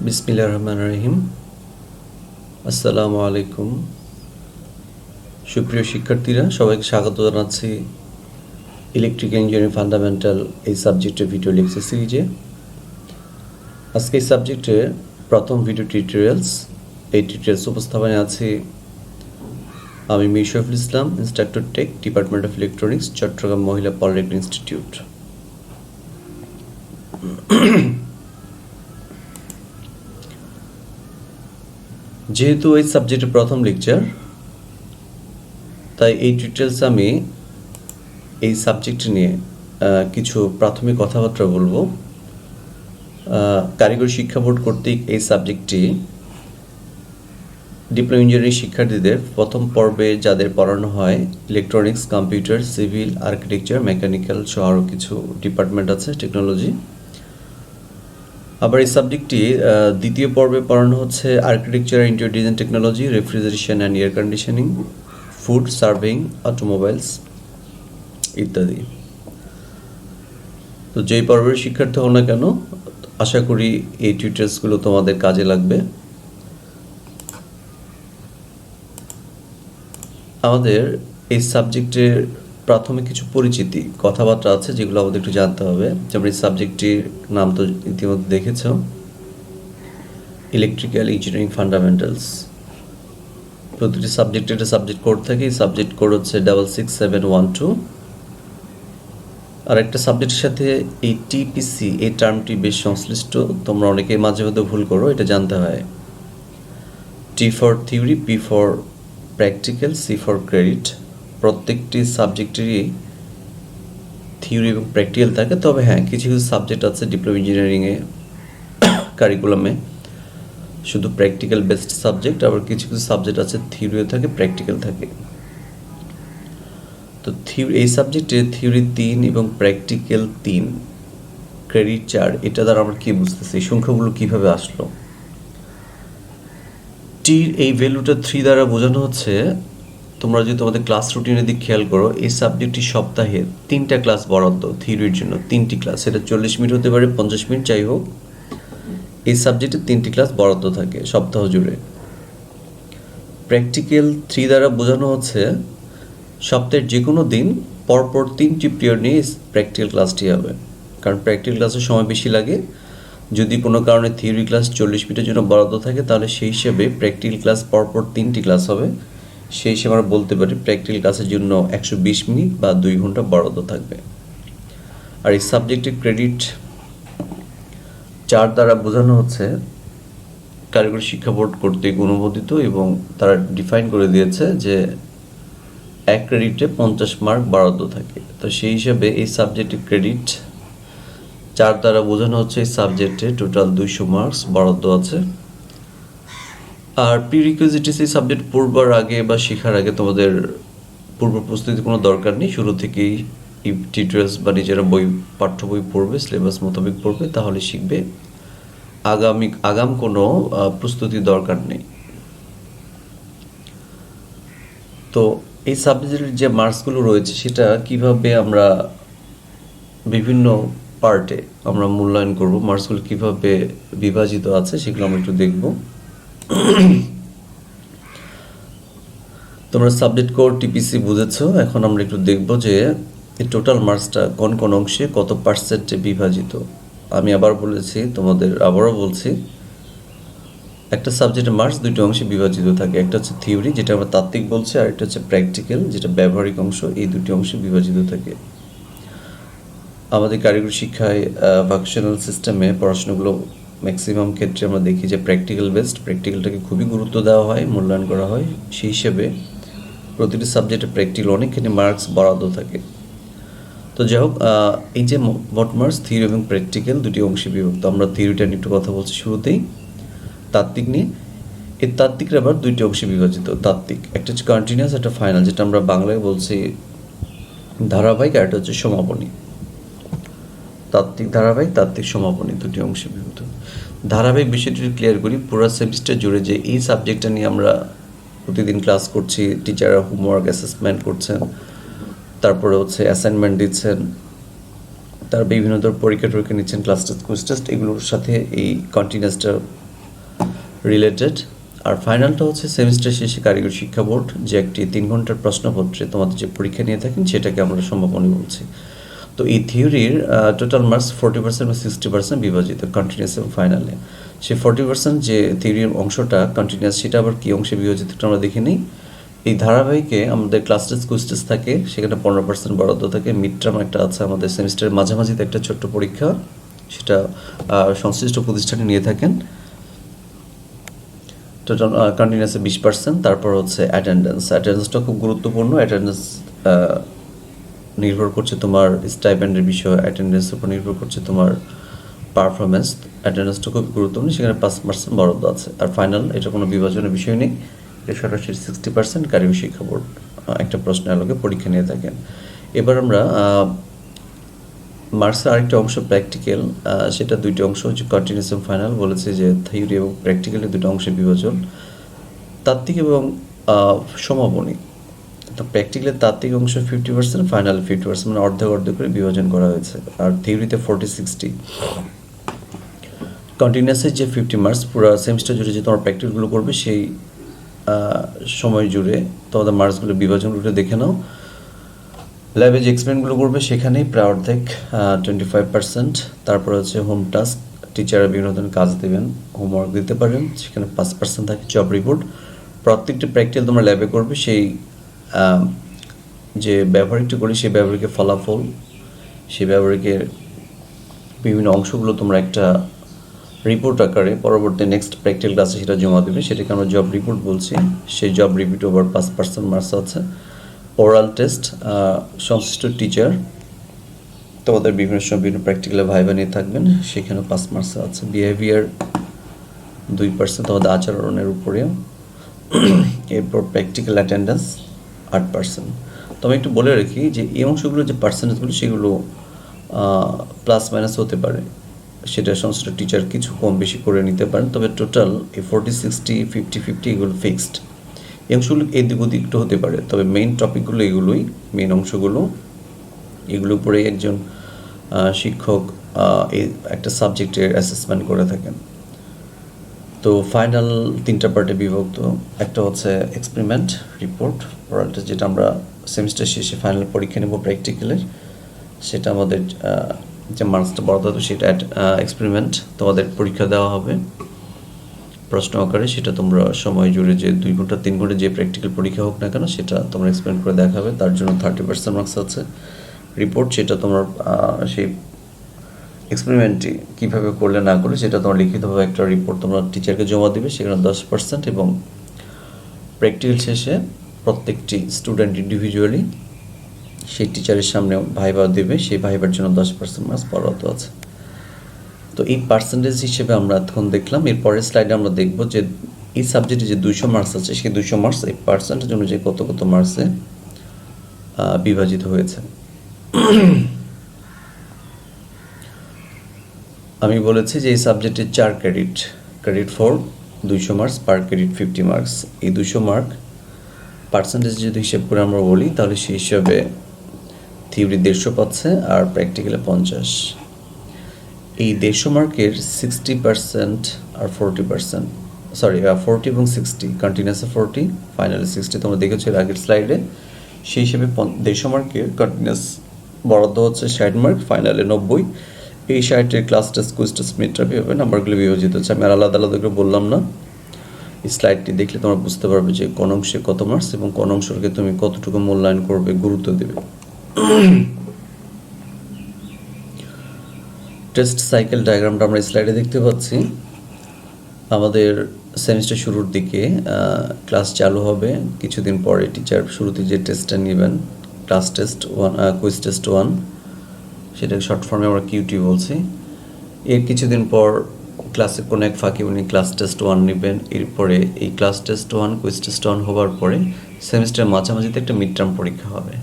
বিসমিল্লাহির রহমানির রহিম। আসসালামু আলাইকুম। সুপ্রিয় শিক্ষার্থীরা, সবাইকে স্বাগত জানাচ্ছি ইলেকট্রিক্যাল ইঞ্জিনিয়ারিং ফান্ডামেন্টাল এই সাবজেক্টের ভিডিও লেকচার সিরিজে। আজকে এই সাবজেক্টের প্রথম ভিডিও টিউটোরিয়ালস। এই টিউটোরিয়ালস উপস্থাপনে আছি আমি Mir Shariful Islam, instructor tech, department of electronics, Chattogram মহিলা পলিটেকনিক ইনস্টিটিউট। যেহেতু এই সাবজেক্টের প্রথম লেকচার, তাই এই টিউটোরিয়ালসে আমি এই সাবজেক্ট নিয়ে কিছু প্রাথমিক কথাবার্তা বলবো। কারিগরি শিক্ষা বোর্ড কর্তৃক এই সাবজেক্টটি ডিপ্লোমা ইঞ্জিনিয়ারিং শিক্ষার্থীদের প্রথম পর্বে যাদের পড়ানো হয়, electronics, computer, civil, architecture, mechanical সহ আরও কিছু ডিপার্টমেন্ট আছে, টেকনোলজি। আবার এই সাবজেক্টটি দ্বিতীয় পর্বে পড়ানো হচ্ছে architecture, interior design technology, refrigeration and air conditioning, food serving, automobiles ইত্যাদি। তো যেই পর্বের শিক্ষার্থী হও না কেন, আশা করি এই টিউটোরিয়ালসগুলো তোমাদের কাজে লাগবে। আমাদের এই সাবজেক্টের প্রাথমিক কিছু পরিচিতি কথাবার্তা আছে যেগুলো আমাদের একটু জানতে হবে। যেমন এই সাবজেক্টটির নাম তো ইতিমধ্যে দেখেছ, ইলেকট্রিক্যাল ইঞ্জিনিয়ারিং ফান্ডামেন্টালস। প্রতিটি সাবজেক্টের একটা সাবজেক্ট কোড থাকে। এই সাবজেক্ট কোড হচ্ছে 66712। আর একটা সাবজেক্টের সাথে এই টিপিসি এই টার্মটি বেশ সংশ্লিষ্ট, তোমরা অনেকে মাঝে মধ্যে ভুল করো, এটা জানতে হয়। T for theory, P for practical, C for credit. প্রত্যেকটি সাবজেক্টেরই থিওরি এবং প্র্যাকটিক্যাল থাকে, তবে হ্যাঁ, কিছু কিছু সাবজেক্ট আছে ডিপ্লোমা ইঞ্জিনিয়ারিংয়ে কারিকুলামে শুধু প্র্যাকটিক্যাল বেসড সাবজেক্ট, আবার কিছু কিছু সাবজেক্ট আছে থিওরিও থাকে, প্র্যাকটিক্যাল থাকে। তো এই সাবজেক্টে থিওরি 3 এবং প্র্যাকটিক্যাল 3, ক্রেডিট 4। এটা দ্বারা আমরা কী বুঝতেছি, এই সংখ্যাগুলো কীভাবে আসলো? টির এই ভ্যালুটা 3 দ্বারা বোঝানো হচ্ছে, তোমরা যদি তোমাদের ক্লাস রুটিনের দিক খেয়াল করো, এই সাবজেক্টটি সপ্তাহে 3টা ক্লাস বরাদ্দ থিওরির জন্য। 3টি ক্লাস, সেটা 40 মিনিট হতে পারে, 50 মিনিট, যাই হোক, এই সাবজেক্টে 3টি ক্লাস বরাদ্দ থাকে সপ্তাহ জুড়ে। প্র্যাকটিক্যাল 3 দ্বারা বোঝানো হচ্ছে সপ্তাহের যে কোনো দিন পরপর 3টি পিরিয়ড নিয়ে প্র্যাকটিক্যাল ক্লাসটি হবে, কারণ প্র্যাকটিক্যাল ক্লাসের সময় বেশি লাগে। যদি কোনো কারণে থিওরি ক্লাস 40 মিনিটের জন্য বরাদ্দ থাকে, তাহলে সেই হিসেবে প্র্যাকটিক্যাল ক্লাস পরপর 3টি ক্লাস হবে। সেই হিসেবে আমরা বলতে পারি প্র্যাকটিক্যাল ক্লাসের জন্য 120 মিনিট বা 2 ঘন্টা বরাদ্দ থাকবে। আর এই সাবজেক্টের ক্রেডিট 4 দ্বারা বোঝানো হচ্ছে কারিগরি শিক্ষা বোর্ড কর্তৃক অনুমোদিত, এবং তারা ডিফাইন করে দিয়েছে যে 1 ক্রেডিটে 50 মার্ক বরাদ্দ থাকে। তো সেই হিসাবে এই সাবজেক্টের ক্রেডিট 4 দ্বারা বোঝানো হচ্ছে এই সাবজেক্টে টোটাল 200 মার্কস বরাদ্দ আছে। আর প্রিরিকুইজিটিস এই সাবজেক্ট পড়বার আগে বা শেখার আগে তোমাদের পূর্ব প্রস্তুতির কোনো দরকার নেই। শুরু থেকেই টিউটোরিয়ালস বা নিজেরা পাঠ্য বই পড়বে, সিলেবাস মোতাবেক পড়বে, তাহলে শিখবে। আগাম কোনো প্রস্তুতির দরকার নেই। তো এই সাবজেক্টের যে মার্কসগুলো রয়েছে, সেটা কিভাবে আমরা বিভিন্ন পার্টে আমরা মূল্যায়ন করব, মার্কসগুলো কিভাবে বিভাজিত আছে সেগুলো আমরা একটু দেখব। তোমরা সাবজেক্ট কোড টিপিসি বুঝেছো। এখন আমরা একটু দেখব যে এই টোটাল মার্কসটা কোন কোন অংশে কত পার্সেন্টে বিভাজিত। আমি আবার বলেছি, তোমাদের আবারও বলছি, একটা সাবজেক্টের মার্কস 2টি অংশে বিভাজিত থাকে। একটা হচ্ছে থিওরি, যেটা আমরা তাত্ত্বিক বলছি, আর একটা হচ্ছে প্র্যাকটিক্যাল, যেটা ব্যবহারিক অংশ। এই 2টি অংশে বিভাজিত থাকে। আমাদের কারিগরি শিক্ষায় ভোকেশনাল সিস্টেমে পড়াশোনাগুলো ম্যাক্সিমাম ক্ষেত্রে আমরা দেখি যে প্র্যাকটিক্যাল বেসড, প্র্যাকটিক্যালটাকে খুবই গুরুত্ব দেওয়া হয়, মূল্যায়ন করা হয়। সেই হিসেবে প্রতিটি সাবজেক্টে প্র্যাকটিক্যাল অনেকখানি মার্কস বরাদ্দ থাকে। তো যাই হোক, এই যে মোট মার্কস থিওরি এবং প্র্যাকটিক্যাল 2টি অংশে বিভক্ত। আমরা থিওরিটা নিয়ে একটু কথা বলছি শুরুতেই, তাত্ত্বিক নিয়ে। এই তাত্ত্বিকরা আবার 2টি অংশে বিভাজিত। তাত্ত্বিক একটা হচ্ছে কন্টিনিউয়াস, একটা ফাইনাল, যেটা আমরা বাংলায় বলছি ধারাবাহিক, আর একটা হচ্ছে সমাপনী। তাত্ত্বিক ধারাবাহিক, তাত্ত্বিক সমাপনী, 2টি অংশে বিভক্ত। ধারাবাহিক বিষয়টি ক্লিয়ার করি। পুরো সেমিস্টার জুড়ে যে এই সাবজেক্টটা নিয়ে আমরা প্রতিদিন ক্লাস করছি, টিচাররা হোমওয়ার্ক অ্যাসেসমেন্ট করছেন, তারপরে হচ্ছে অ্যাসাইনমেন্ট দিচ্ছেন, তার বিভিন্ন ধরনের পরীক্ষা টরীক্ষা নিচ্ছেন, ক্লাস টেস্ট, কুইজ টেস্ট, এগুলোর সাথে এই কন্টিনিউয়াসটা রিলেটেড। আর ফাইনালটা হচ্ছে সেমিস্টার শেষে কারিগরি শিক্ষা বোর্ড যে একটি 3 ঘন্টার প্রশ্নপত্রে তোমাদের যে পরীক্ষা নিয়ে থাকেন সেটাকে আমরা সমাপনী বলছি। তো এই থিওরির টোটাল মার্কস 40% বা 60% বিভাজিত কন্টিনিউয়াস এবং ফাইনালে। সেই 40% যে থিওরির অংশটা কন্টিনিউয়াস সেটা আবার কী অংশে বিভাজিত আমরা দেখে নিই। এই ধারাবাহিকে আমাদের ক্লাস টেস্ট কুইজ টেস্ট থাকে, সেখানে 15% বরাদ্দ থাকে। মিড টার্ম একটা আছে আমাদের সেমিস্টারের মাঝামাঝিতে একটা ছোট্ট পরীক্ষা, সেটা সংশ্লিষ্ট প্রতিষ্ঠানে নিয়ে থাকেন। টোটাল কন্টিনিউয়াসে 20%। তারপর হচ্ছে অ্যাটেন্ডেন্সটা খুব গুরুত্বপূর্ণ। অ্যাটেন্ডেন্স নির্ভর করছে তোমার স্টাইপেন্ডের বিষয়, অ্যাটেন্ডেন্সের উপর নির্ভর করছে তোমার পারফরমেন্স। অ্যাটেন্ডেন্সটা খুব গুরুত্বপূর্ণ, সেখানে 5% বরাদ্দ আছে। আর ফাইনাল এটা কোনো বিভাজনের বিষয় নেই, এটা সরাসরি 60% কারিগরি শিক্ষা বোর্ড একটা প্রশ্নের আলোকে পরীক্ষা নিয়ে থাকেন। এবার আমরা মার্কসের আরেকটা অংশ প্র্যাকটিক্যাল, সেটা দুইটি অংশ হচ্ছে কন্টিনিউয়াস এবং ফাইনাল। বলেছে যে থিওরি এবং প্র্যাকটিক্যালের দুটো অংশে বিভাজন, তাত্ত্বিক এবং সমাপনী। তো প্র্যাকটিক্যালের তাত্ত্বিক অংশ 50%, ফাইনাল 50%, মানে অর্ধেক অর্ধেক করে বিভাজন করা হয়েছে। আর থিওরিতে 40-60। কন্টিনিউয়াসের যে 50 মার্কস পুরো সেমিস্টার জুড়ে যে তোমার প্র্যাকটিক্যালগুলো করবে সেই সময় জুড়ে তোমাদের মার্কসগুলো বিভাজনগুলো দেখে নাও। ল্যাবে যে এক্সপেরিমেন্টগুলো করবে সেখানেই প্রায় অর্ধেক 25%। তারপর হচ্ছে হোম টাস্ক, টিচাররা বিভিন্ন ধরনের কাজ দেবেন, হোমওয়ার্ক দিতে পারেন, সেখানে 5% থাকে। জব রিপোর্ট, প্রত্যেকটি প্র্যাকটিক্যাল তোমরা ল্যাবে করবে, সেই যে ব্যবহারিকটি করি সেই ব্যবহারিকের ফলাফল, সেই ব্যবহারিকের বিভিন্ন অংশগুলো তোমরা একটা রিপোর্ট আকারে পরবর্তী নেক্সট প্র্যাকটিক্যাল ক্লাসে সেটা জমা দেবে, সেটাকে আমরা জব রিপোর্ট বলছি। সেই জব রিপোর্ট ওভার 5% মার্কস আছে। ওরাল টেস্ট, সংশ্লিষ্ট টিচার তোমাদের বিভিন্ন সময় বিভিন্ন প্র্যাকটিক্যালে ভাইভা নিয়ে থাকবেন, সেখানে 5 মার্কস আছে। বিহেভিয়ার 2% তোমাদের আচরণের উপরে। এরপর প্র্যাকটিক্যাল অ্যাটেন্ডেন্স 8%। তো আমি একটু বলে রাখি যে এই অংশগুলো যে পার্সেন্টেজগুলো সেগুলো প্লাস মাইনাস হতে পারে, সেটা সংশ্লিষ্ট টিচার কিছু কম বেশি করে নিতে পারেন, তবে টোটাল এই 40-60, 50-50 এগুলো ফিক্সড। এই অংশগুলো এদিক ওদিক একটু হতে পারে, তবে মেইন টপিকগুলো এগুলোই, মেইন অংশগুলো এগুলোর উপরে একজন শিক্ষক এই একটা সাবজেক্টের অ্যাসেসমেন্ট করে থাকেন। তো ফাইনাল 3টা পার্টে বিভক্ত। একটা হচ্ছে এক্সপেরিমেন্ট রিপোর্ট, ওরাল টেস্ট, যেটা আমরা সেমিস্টার শেষে ফাইনাল পরীক্ষা নেব প্র্যাকটিক্যালের, সেটা আমাদের যে মার্কসটা বরাদ্দ হবে সেটা এক্সপেরিমেন্ট তোমাদের পরীক্ষা দেওয়া হবে প্রশ্ন আকারে। সেটা তোমরা সময় জুড়ে যে 2 ঘন্টা 3 ঘন্টা যে প্র্যাকটিক্যাল পরীক্ষা হোক না কেন সেটা তোমরা এক্সপেরিমেন্ট করে দেখাবে, তার জন্য 30% মার্কস আছে। রিপোর্ট, সেটা তোমরা সেই এক্সপেরিমেন্টটি কীভাবে করলে না করলে সেটা তোমার লিখিতভাবে একটা রিপোর্ট তোমরা টিচারকে জমা দেবে, সেখানে 10%। এবং প্র্যাকটিক্যাল শেষে প্রত্যেকটি স্টুডেন্ট ইন্ডিভিজুয়ালি সেই টিচারের সামনে ভাইভা দেবে, সেই ভাইভার জন্য 10% মার্কস বরাদ্দ আছে। তো এই পার্সেন্টেজ হিসেবে আমরা এখন দেখলাম। এর পরের স্লাইডে আমরা দেখব যে এই সাবজেক্টে যে 200 মার্কস আছে সেই 200 মার্কস এই পার্সেন্টেজ অনুযায়ী কত কত মার্কসে বিভাজিত হয়েছে। আমি বলেছি যে এই সাবজেক্টে 4 credit for 200 marks, per credit 50 marks. এই 200 মার্ক পার্সেন্টেজ যদি হিসেব করে আমরা বলি তাহলে সেই হিসাবে থিওরি 150 পাচ্ছে আর প্র্যাকটিক্যালে 50। এই 150 মার্কের 60% আর 40%, সরি 40 এবং 60, কন্টিনিউয়াসে 40, ফাইনালে 60 তোমরা দেখেছো এর আগের স্লাইডে। সেই হিসেবে 150 মার্কের কন্টিনিউয়াস বরাদ্দ হচ্ছে 60 মার্ক, ফাইনালে 90। এই 60-এর class test, quiz test, mid term এভাবে নাম্বারগুলো বিভাজিত হচ্ছে। আমি আর আলাদা আলাদা করে বললাম না, এই স্লাইডটি দেখলে তোমরা বুঝতে পারবে যে কোন অংশে কত মার্কস এবং কোন অংশকে তুমি কতটুকু মূল্যায়ন করবে, গুরুত্ব দেবে। টেস্ট সাইকেল ডায়াগ্রামটা আমরা স্লাইডে দেখতে পাচ্ছি। আমাদের সেমিস্টার শুরুর দিকে ক্লাস চালু হবে, কিছুদিন পরে টিচার শুরুতে যে টেস্টটা নেবেন, ক্লাস টেস্ট 1, কুইজ টেস্ট 1, সেটাকে শর্ট ফর্মে আমরা কিউটি বলছি। এর কিছুদিন পর ক্লাসে কোনো এক ফাঁকে উনি ক্লাস টেস্ট 1 নেবেন। এরপরে এই ক্লাস টেস্ট 1, কুইজ টেস্ট 1 হওয়ার পরে সেমিস্টারের মাঝামাঝিতে একটা মিড টার্ম পরীক্ষা হবে।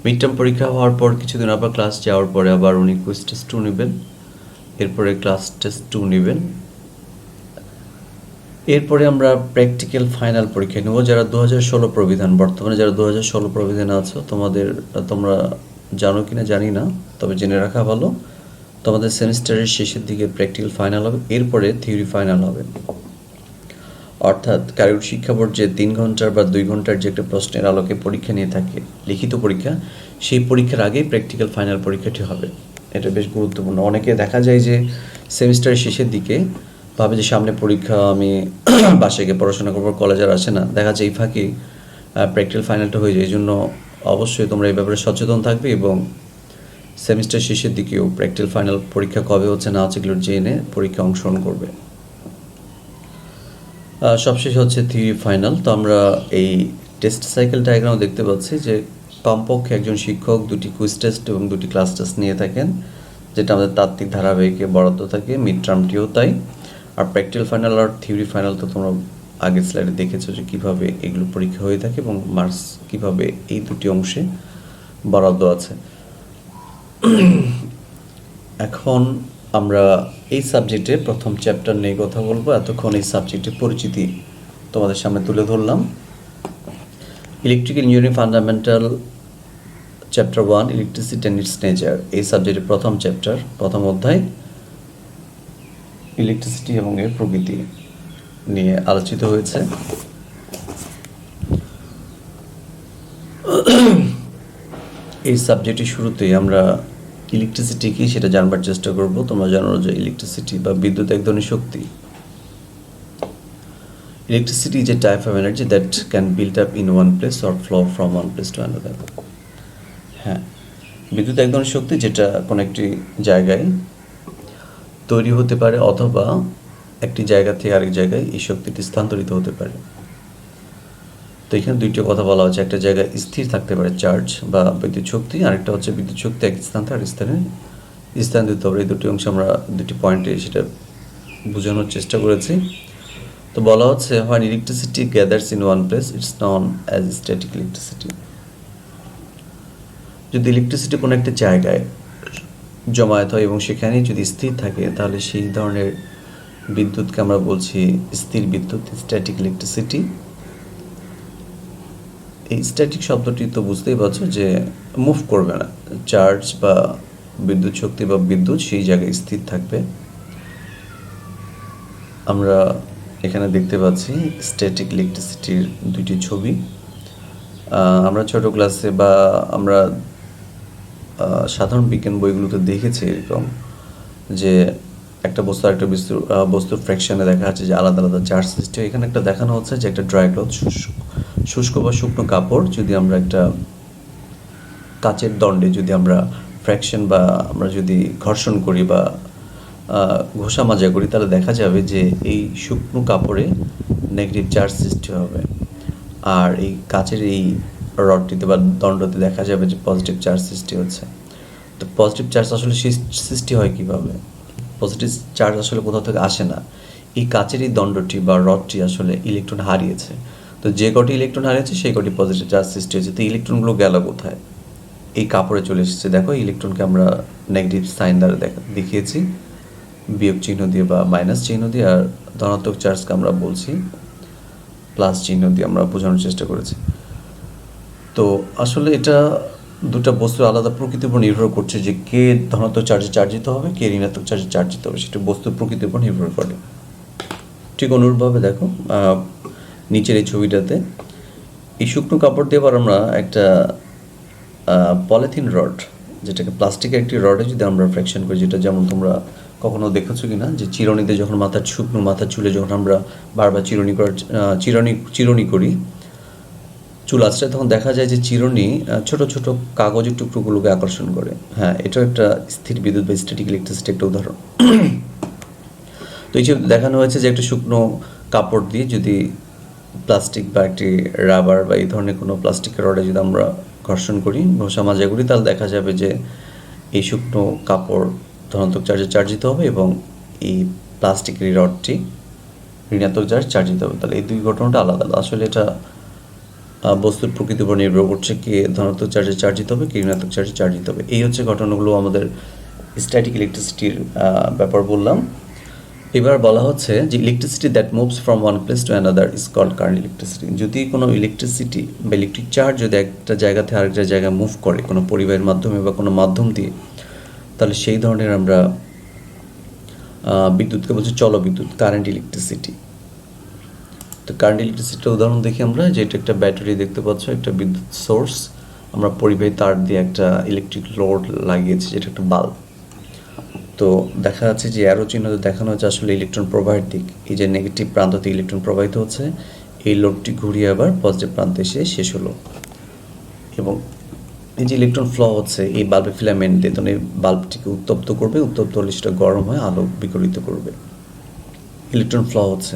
মিড টার্ম পরীক্ষা হওয়ার পর কিছুদিন আবার ক্লাস যাওয়ার পরে আবার উনি কুইজ টেস্ট 2 নেবেন, এরপরে ক্লাস টেস্ট 2 নেবেন। এরপরে আমরা প্র্যাকটিক্যাল ফাইনাল পরীক্ষা নেব। যারা 2016 প্রবিধান, বর্তমানে যারা 2016 প্রবিধানে আছো তোমরা জানো কিনা জানি না, তবে জেনে রাখা ভালো। তোমাদের সেমিস্টারের শেষের দিকে প্র্যাকটিক্যাল ফাইনাল হবে, এরপরে থিওরি ফাইনাল হবে। অর্থাৎ কারিগরি শিক্ষা বোর্ড যে 3 ঘন্টার বা 2 ঘন্টার যে একটা প্রশ্নের আলোকে পরীক্ষা নিয়ে থাকে, লিখিত পরীক্ষা, সেই পরীক্ষার আগেই প্র্যাকটিক্যাল ফাইনাল পরীক্ষাটি হবে। এটা বেশ গুরুত্বপূর্ণ। অনেকে দেখা যায় যে সেমিস্টারের শেষের দিকে ভাবে যে সামনে পরীক্ষা, আমি বাসায় গিয়ে পড়াশোনা করবো, কলেজ আর আসে না, দেখা যায় এই ফাঁকে প্র্যাকটিক্যাল ফাইনালটা হয়ে যায়। এই জন্য অবশ্যই তোমরা এই ব্যাপারে সচেতন থাকবে এবং সেমিস্টার শেষের দিকেও প্র্যাকটিক্যাল ফাইনাল পরীক্ষা কবে হচ্ছে না হচ্ছে এগুলো জেনে পরীক্ষা অংশগ্রহণ করবে। সবশেষ হচ্ছে থিওরি ফাইনাল। তো আমরা এই টেস্ট সাইকেল ডায়াগ্রাম দেখতে পাচ্ছি যে কমপক্ষে একজন শিক্ষক 2টি কুইজ টেস্ট এবং 2টি ক্লাস টেস্ট নিয়ে থাকেন, যেটা আমাদের তাত্ত্বিক ধারাবাহিকে বরাদ্দ থাকে, মিড টার্মটিও তাই। আর প্র্যাকটিক্যাল ফাইনাল আর থিওরি ফাইনাল তো তোমরা আগের স্লাইডে দেখেছো যে কীভাবে এগুলো পরীক্ষা হয়ে থাকে এবং মার্কস কীভাবে এই দুটি অংশে বরাদ্দ আছে। এখন আমরা এই সাবজেক্টে প্রথম চ্যাপ্টার নিয়ে কথা বলবো। এতক্ষণ এই সাবজেক্টের পরিচিতি তোমাদের সামনে তুলে ধরলাম। Electrical engineering fundamental chapter 1, electricity and it's nature, এই সাবজেক্টের প্রথম চ্যাপ্টার, প্রথম অধ্যায় ইলেকট্রিসিটি এবং এর প্রকৃতি নিয়ে আলোচিত হয়েছে। এই সাবজেক্টের শুরুতেই আমরা ইলেকট্রিসিটি কি সেটা জানবার চেষ্টা করব। তোমরা জানো যে ইলেকট্রিসিটি বা বিদ্যুৎ এক ধরনের শক্তি। Electricity is a type of energy that can build up in one place or flow from one place to another. হ্যাঁ, বিদ্যুৎ এক ধরনের শক্তি যেটা কোনো একটি জায়গায় তৈরি হতে পারে অথবা একটি জায়গা থেকে আরেক জায়গায় এই শক্তিটি স্থানান্তরিত হতে পারে। তো এখানে দুইটি কথা বলা হচ্ছে, একটা জায়গায় স্থির থাকতে পারে চার্জ বা বিদ্যুৎ শক্তি, আরেকটা হচ্ছে বিদ্যুৎ শক্তি এক স্থান থেকে আরেক স্থানে স্থানান্তরিত হবে। এই দুটি অংশ আমরা দুটি পয়েন্টে সেটা বোঝানোর চেষ্টা করেছি। তো বলা হচ্ছে when electricity gathers in one place it's known as static electricity। যদি ইলেকট্রিসিটি কোনো একটা জায়গায় জমায়েত হয় এবং সেখানেই যদি স্থির থাকে তাহলে সেই ধরনের বিদ্যুৎকে আমরা বলছি স্থির বিদ্যুৎ, স্ট্যাটিক ইলেকট্রিসিটি। এই স্ট্যাটিক শব্দটি তো বুঝতেই পারছো যে মুভ করবে না, চার্জ বা বিদ্যুৎ শক্তি বা বিদ্যুৎ সেই জায়গায় স্থির থাকবে। আমরা এখানে দেখতে পাচ্ছি স্ট্যাটিক ইলেকট্রিসিটির দুইটি ছবি। আমরা ছোট ক্লাসে বা আমরা সাধারণ বিজ্ঞান বইগুলোতে দেখেছি এরকম যে একটা বস্তু আরেকটা বস্তুর ফ্র্যাকশনে দেখা যাচ্ছে যে আলাদা আলাদা চার্জ সৃষ্টি হয়। এখানে একটা দেখানো হচ্ছে যে একটা ড্রাই ক্লথ, শুষ্ক বা শুকনো কাপড়, যদি আমরা একটা কাচের দণ্ডে যদি আমরা ফ্র্যাকশন বা আমরা যদি ঘর্ষণ করি বা ঘষা মাজা করি তাহলে দেখা যাবে যে এই শুকনো কাপড়ে নেগেটিভ চার্জ সৃষ্টি হবে, আর এই কাচের এই রডটিতে বা দণ্ডতে দেখা যাবে যে পজিটিভ চার্জ সৃষ্টি হচ্ছে। তো পজিটিভ চার্জ আসলে সৃষ্টি হয় কীভাবে? পজিটিভ চার্জ আসলে কোথাও থেকে আসে না, এই কাচের এই দণ্ডটি বা রডটি আসলে ইলেকট্রন হারিয়েছে। তো যে কটি ইলেকট্রন হারিয়েছে সেই কটি পজিটিভ চার্জ সৃষ্টি হয়েছে। তো ইলেকট্রনগুলো গেল কোথায়? এই কাপড়ে চলে এসেছে। দেখো ইলেকট্রনকে আমরা নেগেটিভ সাইন দ্বারা দেখিয়েছি, বিয়োগ চিহ্ন দিয়ে বা মাইনাস চিহ্ন দিয়ে, আর ধনাত্মক চার্জকে আমরা বলছি প্লাস চিহ্ন দিয়ে আমরা বোঝানোর চেষ্টা করেছি। তো আসলে এটা দুটা বস্তুর আলাদা প্রকৃতির উপর নির্ভর করছে যে কে ধনাত্মক চার্জে চার্জিত হবে, কে ঋণাত্মক চার্জে চার্জিত হবে, সেটা বস্তুর প্রকৃতির উপর নির্ভর করে। ঠিক অনুরূপভাবে দেখো নিচের এই ছবিটাতে এই শুকনো কাপড় দিয়ে আবার আমরা একটা পলিথিন রড, যেটাকে প্লাস্টিকের একটি রডে যদি আমরা ফ্র্যাকশন করি, যেটা যেমন তোমরা কখনো দেখেছো কি না যে চিরুনিতে যখন মাথার চুলে যখন আমরা বারবার চিরুনি করি চুল আঁচড়ায়, তখন দেখা যায় যে চিরুনি ছোট ছোট কাগজের টুকরোগুলোকে আকর্ষণ করে। হ্যাঁ, এটাও একটা স্থির বিদ্যুৎ বা স্ট্যাটিক ইলেকট্রিসিটি একটা উদাহরণ। তো এই যে দেখানো হয়েছে যে একটা শুকনো কাপড় দিয়ে যদি প্লাস্টিক বা একটি রাবার বা এই ধরনের কোনো প্লাস্টিকের রডে যদি আমরা ঘর্ষণ করি, ঘষা মাজা করি, তাহলে দেখা যাবে যে এই শুকনো কাপড় ধনাত্মক চার্জে চার্জিত হবে এবং এই প্লাস্টিকের রডটি ঋণাত্মক চার্জ চার্জিত হবে। তাহলে এই দুই ঘটনাটা আলাদা আলাদা। আসলে এটা বস্তুর প্রকৃতির উপর নির্ভর করছে কে ধনাত্মক চার্জে চার্জিত হবে, কে ঋণাত্মক চার্জে চার্জিত হবে। এই হচ্ছে ঘটনাগুলো আমাদের স্ট্যাটিক ইলেকট্রিসিটির ব্যাপার বললাম। এবার বলা হচ্ছে যে electricity that moves from one place to another is called current electricity. যদি কোনো ইলেকট্রিসিটি বা ইলেকট্রিক চার্জ যদি একটা জায়গা থেকে আরেকটা জায়গায় মুভ করে কোনো পরিবাহের মাধ্যমে বা কোনো মাধ্যম দিয়ে, তাহলে সেই ধরনের আমরা বিদ্যুৎকে বলছি চলবিদ্যুৎ, কারেন্ট ইলেকট্রিসিটি। তো কারেন্ট ইলেকট্রিসিটির উদাহরণ দেখি আমরা, যে এটা একটা ব্যাটারি দেখতে পাচ্ছ, একটা বিদ্যুৎ সোর্স, আমরা পরিবাহী তার দিয়ে একটা ইলেকট্রিক লোড লাগিয়েছি, যেটা একটা বাল্ব। তো দেখা যাচ্ছে যে অ্যারো চিহ্ন দেখানো হচ্ছে আসলে ইলেকট্রন প্রবাহের দিক। এই যে নেগেটিভ প্রান্ত থেকে ইলেকট্রন প্রবাহিত হচ্ছে, এই লোডটি ঘুরিয়ে আবার পজিটিভ প্রান্তে এসে শেষ হলো। এবং এই যে ইলেকট্রন ফ্লো হচ্ছে এই বাল্বের ফিলামেন্ট দিয়ে, তখন এই বাল্বটিকে উত্তপ্ত করবে, উত্তপ্ত হলে সেটা গরম হয়ে আলো বিকিরিত করবে। ইলেকট্রন ফ্লো হচ্ছে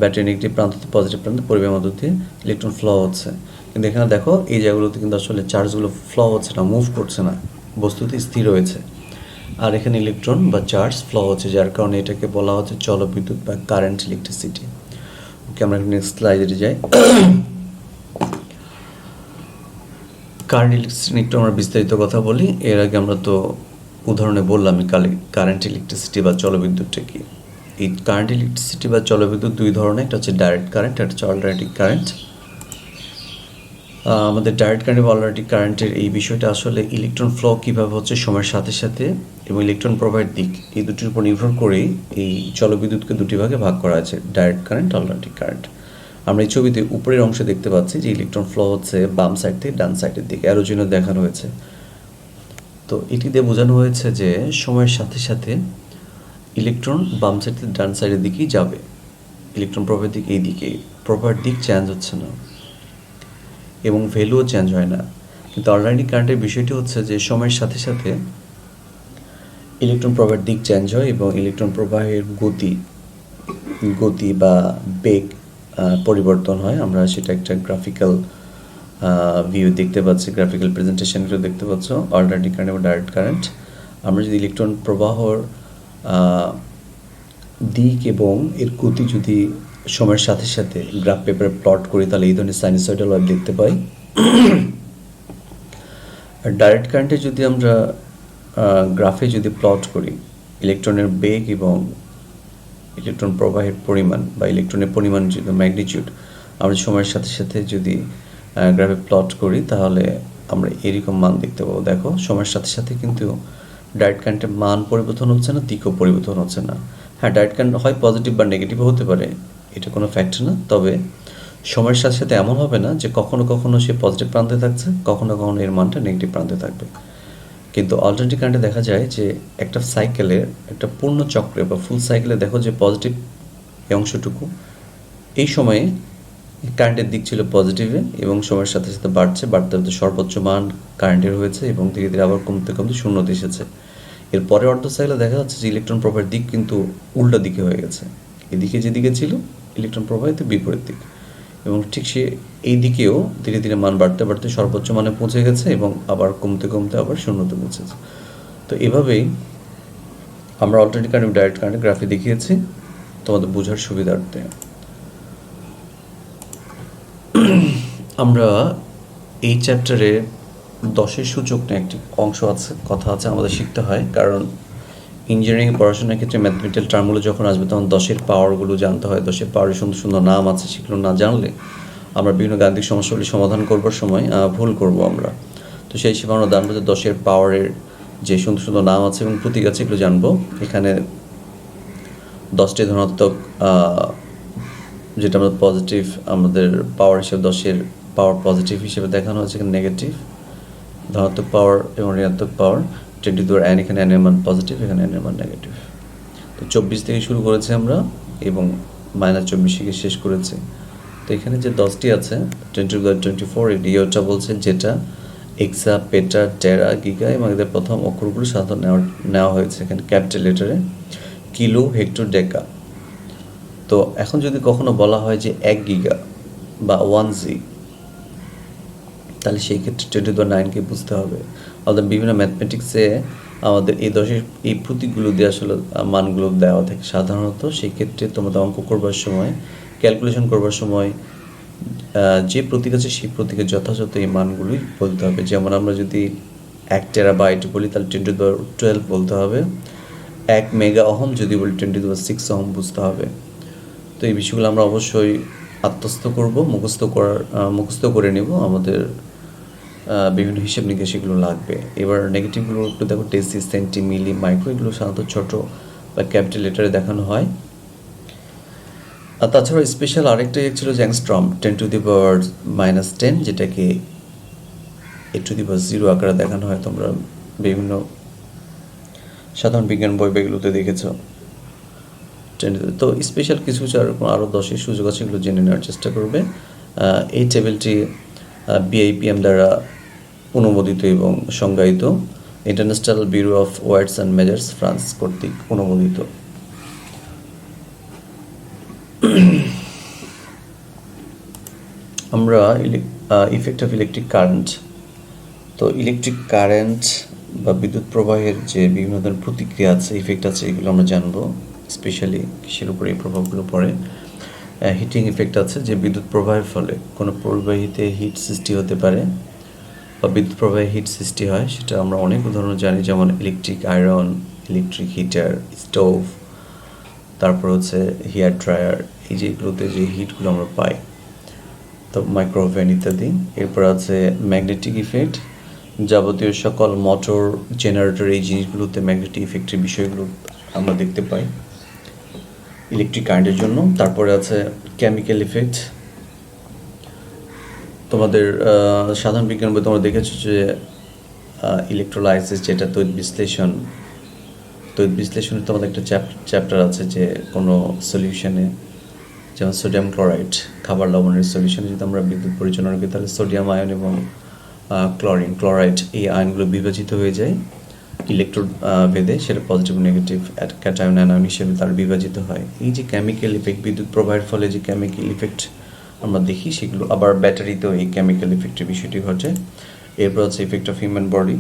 ব্যাটারি নেগেটিভ প্রান্ত থেকে পজিটিভ প্রান্তে পরিবাহের মধ্য দিয়ে ইলেকট্রন ফ্লো হচ্ছে। কিন্তু এখানে দেখো এই জায়গাগুলোতে কিন্তু আসলে চার্জগুলো ফ্লো হচ্ছে না, মুভ করছে না, বস্তুতে স্থির রয়েছে। আর এখানে ইলেকট্রন বা চার্জ ফ্লো হচ্ছে, যার কারণে এটাকে বলা হচ্ছে জলবিদ্যুৎ বা কারেন্ট ইলেকট্রিসিটি। ওকে, আমরা নেক্সট স্লাইডে যাই। কারেন্ট ইলেকট্রিসিটি একটু আমরা বিস্তারিত কথা বলি। এর আগে আমরা তো উদাহরণে বললাম কারেন্ট ইলেকট্রিসিটি বা জলবিদ্যুৎটা কি। এই কারেন্ট ইলেকট্রিসিটি বা জলবিদ্যুৎ দুই ধরনের, একটা হচ্ছে ডাইরেক্ট কারেন্ট, একটা হচ্ছে অল্টারনেটিভ কারেন্ট। আমাদের ডাইরেক্ট কারেন্ট বা অল্টারনেটিভ কারেন্টের এই বিষয়টা আসলে ইলেকট্রন ফ্লো কীভাবে হচ্ছে সময়ের সাথে সাথে এবং ইলেকট্রন প্রবাহের দিক, এই দুটির উপর নির্ভর করেই এই জলবিদ্যুৎকে দুটি ভাগে ভাগ করা আছে, ডাইরেক্ট কারেন্ট, অল্টারনেটিভ কারেন্ট। আমরা এই ছবিতে উপরের অংশে দেখতে পাচ্ছি যে ইলেকট্রন ফ্লো হচ্ছে বাম সাইড থেকে ডান সাইডের দিকে, অ্যারো চিহ্ন দেখানো হয়েছে। তো এটি দিয়ে বোঝানো হয়েছে যে সময়ের সাথে সাথে ইলেকট্রন বাম সাইড থেকে ডান সাইডের দিকেই যাবে, ইলেকট্রন প্রবাহের দিক এই দিকে, প্রবাহের দিক চেঞ্জ হচ্ছে না এবং ভ্যালুও চেঞ্জ হয় না। কিন্তু অল্টারনেটিভ কারেন্টের বিষয়টি হচ্ছে যে সময়ের সাথে সাথে ইলেকট্রন প্রবাহের দিক চেঞ্জ হয় এবং ইলেকট্রন প্রবাহের গতি বা বেগ পরিবর্তন হয়। আমরা সেটা একটা গ্রাফিক্যাল ভিউ দেখতে পাচ্ছি, গ্রাফিক্যাল প্রেজেন্টেশনগুলো দেখতে পাচ্ছ। অল্টারনেটিভ কারেন্ট এবং ডাইরেক্ট কারেন্ট, আমরা যদি ইলেকট্রন প্রবাহর দিক এবং এর গতি যদি সময়ের সাথে সাথে গ্রাফ পেপারে প্লট করি, তাহলে এই ধরনের সাইনোসয়েডাল ওয়েভ দেখতে পাই। আর ডাইরেক্ট কারেন্টে যদি আমরা গ্রাফে যদি প্লট করি ইলেকট্রনের বেগ এবং ইলেকট্রন প্রবাহের পরিমাণ বা ইলেকট্রনের পরিমাণ যদি ম্যাগনিটিউড আমরা সময়ের সাথে সাথে যদি গ্রাফে প্লট করি, তাহলে আমরা এরকম মান দেখতে পাবো। দেখো সময়ের সাথে সাথে কিন্তু ডাইরেক্ট কারেন্টের মান পরিবর্তন হচ্ছে না, দিকও পরিবর্তন হচ্ছে না। হ্যাঁ, ডাইরেক্ট কারেন্ট হয় পজিটিভ বা নেগেটিভও হতে পারে, এটা কোনো ফ্যাক্ট না। তবে সময়ের সাথে সাথে এমন হবে না যে কখনো কখনো সে পজিটিভ প্রান্তে থাকছে, কখনো কখনো এর মানটা নেগেটিভ প্রান্তে থাকবে। কিন্তু অল্টারনেটিভ কারেন্টে দেখা যায় যে একটা সাইকেলের একটা পূর্ণ চক্রে বা ফুল সাইকেলে দেখো যে পজিটিভ এই অংশটুকু এই সময়ে কারেন্টের দিক ছিল পজিটিভে এবং সময়ের সাথে সাথে বাড়তে বাড়তে সর্বোচ্চ মান কারেন্টের হয়েছে এবং ধীরে ধীরে আবার কমতে কমতে শূন্যতে এসেছে। এর পরে অর্ধ সাইকেলে দেখা যাচ্ছে যে ইলেকট্রন প্রবাহের দিক কিন্তু উল্টো দিকে হয়ে গেছে, এদিকে যেদিকে ছিল ইলেকট্রন প্রবাহিত বিপরীত দিক, এবং ঠিক সে এই দিকেও ধীরে ধীরে মান বাড়তে বাড়তে সর্বোচ্চ মানে পৌঁছে গেছে এবং আবার কমতে কমতে আবার শূন্যতে পৌঁছেছে। তো এভাবেই আমরা অল্টারনেটিভ কারেন্ট ডাইরেক্ট কারেন্ট গ্রাফে দেখিয়েছি তোমাদের বোঝার সুবিধার্থে। আমরা এই চ্যাপ্টারে 10-এর সূচক নিয়ে একটি অংশ আছে, কথা আছে, আমাদের শিখতে হয়। কারণ ইঞ্জিনিয়ারিং পড়াশোনার ক্ষেত্রে ম্যাথমেটিক্যাল টার্মগুলো যখন আসবে তখন 10-এর পাওয়ারগুলো জানতে হয়। 10-এর পাওয়ারের সুন্দর সুন্দর নাম আছে, সেগুলো না জানলে আমরা বিভিন্ন গাণিতিক সমস্যাগুলি সমাধান করবার সময় ভুল করব আমরা। তো সেই হিসেবে আমরা জানবো যে 10-এর পাওয়ারের যে সুন্দর সুন্দর নাম আছে এবং প্রতীক আছে, এগুলো জানবো। এখানে 10টি ধনাত্মক, যেটা আমরা পজিটিভ, আমাদের পাওয়ার হিসেবে 10-এর পাওয়ার পজিটিভ হিসেবে দেখানো হয়েছে, এখানে নেগেটিভ ধনাত্মক পাওয়ার এবং ঋণাত্মক পাওয়ার 10⁻n, এখানে n এর মান পজিটিভ, এখানে n এর মান নেগেটিভ। তো 24 থেকে শুরু করেছি আমরা এবং -24 গিয়ে শেষ করেছি। তো এখানে যে 10টি আছে 10⁻24, এই ডিওটা বলছে যেটা এক্সা, পেটা, টেরা, গিগা এবং এদের প্রথম অক্ষরগুলো সাধারণত নেওয়া হয়েছে এখানে ক্যাপিটাল লেটারে, কিলো, হেক্টর, ডেকা। তো এখন যদি কখনো বলা হয় যে 1 গিগা বা 1G, তাহলে সেই ক্ষেত্রে 10⁻9কে বুঝতে হবে। আমাদের বিভিন্ন ম্যাথমেটিক্সে আমাদের এই 10-এর এই প্রতীকগুলো দিয়ে আসলে মানগুলো দেওয়া থাকে সাধারণত। সেই ক্ষেত্রে তোমাদের অঙ্ক করবার সময়, ক্যালকুলেশন করবার সময় যে প্রতীক আছে সেই প্রতীকের যথাযথ এই মানগুলোই বলতে হবে। যেমন আমরা যদি 1 টেরাবাইট বলি তাহলে 10⁻12 বলতে হবে, 1 মেগা ওহম যদি বলি 10⁻6 ওহম বুঝতে হবে। তো এই বিষয়গুলো আমরা অবশ্যই আত্মস্থ করব, মুখস্থ করে নেব। আমাদের বিভিন্ন হিসেব নিকেশ এগুলো লাগবে। এবার নেগেটিভগুলো একটু দেখো, ডেসি, সেন্টি, মিলি, মাইক্রো, এগুলো সাধারণত ছোটো বা ক্যাপিটাল লেটারে দেখানো হয়। আর তাছাড়া স্পেশাল আরেকটা ছিল যে অ্যাংস্ট্রম 10⁻⁻10, যেটাকে 8⁻0 আকারে দেখানো হয়। তোমরা বিভিন্ন সাধারণ বিজ্ঞান বই বেগুলোতে দেখেছ। তো স্পেশাল কিছু আরও 10-এর সুযোগ আছে, এগুলো জেনে নেওয়ার চেষ্টা করবে। এই টেবিলটি বিআইপিএম দ্বারা অনুমোদিত এবং সংজ্ঞায়িত, international bureau of weights and measures France কর্তৃক অনুমোদিত। আমরা ইফেক্ট অফ ইলেকট্রিক কারেন্ট, তো ইলেকট্রিক কারেন্ট বা বিদ্যুৎ প্রবাহের যে বিভিন্ন ধরনের প্রতিক্রিয়া আছে, ইফেক্ট আছে, এগুলো আমরা জানবো। স্পেশালি কিসের উপরে এই প্রভাবগুলো পড়ে। হিটিং ইফেক্ট আছে, যে বিদ্যুৎ প্রবাহের ফলে কোনো প্রবাহিতে হিট সৃষ্টি হতে পারে বা বিদ্যুৎ প্রবাহে হিট সৃষ্টি হয়, সেটা আমরা অনেক উদাহরণ জানি, যেমন electric iron, electric heater, stove, তারপর হচ্ছে হেয়ার ড্রায়ার, এই যেগুলোতে যে হিটগুলো আমরা পাই, তো মাইক্রোওভেন ইত্যাদি। এরপর আছে ম্যাগনেটিক ইফেক্ট, যাবতীয় সকল মোটর, জেনারেটর, এই জিনিসগুলোতে ম্যাগনেটিক ইফেক্টের বিষয়গুলো আমরা দেখতে পাই ইলেকট্রিক কারেন্টের জন্য। তারপরে আছে কেমিক্যাল ইফেক্ট। তোমাদের সাধারণ বিজ্ঞান বই তোমরা দেখেছো যে ইলেকট্রোলাইসিস, যেটা তড়িৎ বিশ্লেষণে তোমাদের একটা চ্যাপ্টার আছে, যে কোনো সলিউশনে, যেমন সোডিয়াম ক্লোরাইড, খাবার লবণের সলিউশনে যদি আমরা বিদ্যুৎ পরিচালনা করি, তাহলে সোডিয়াম আয়ন এবং ক্লোরাইড, এই আয়নগুলো বিভাজিত হয়ে যায় ইলেকট্রোড ভেদে, সেটা পজিটিভ নেগেটিভ ক্যাটায়ন অ্যানায়ন হিসেবে তার বিভাজিত হয়। এই যে কেমিক্যাল ইফেক্ট, বিদ্যুৎ প্রবাহের ফলে যে কেমিক্যাল ইফেক্ট আমরা দেখি, সেগুলো আবার ব্যাটারিতেও এই কেমিক্যাল ইফেক্টের বিষয়টি ঘটে। এরপর হচ্ছে effect of human body,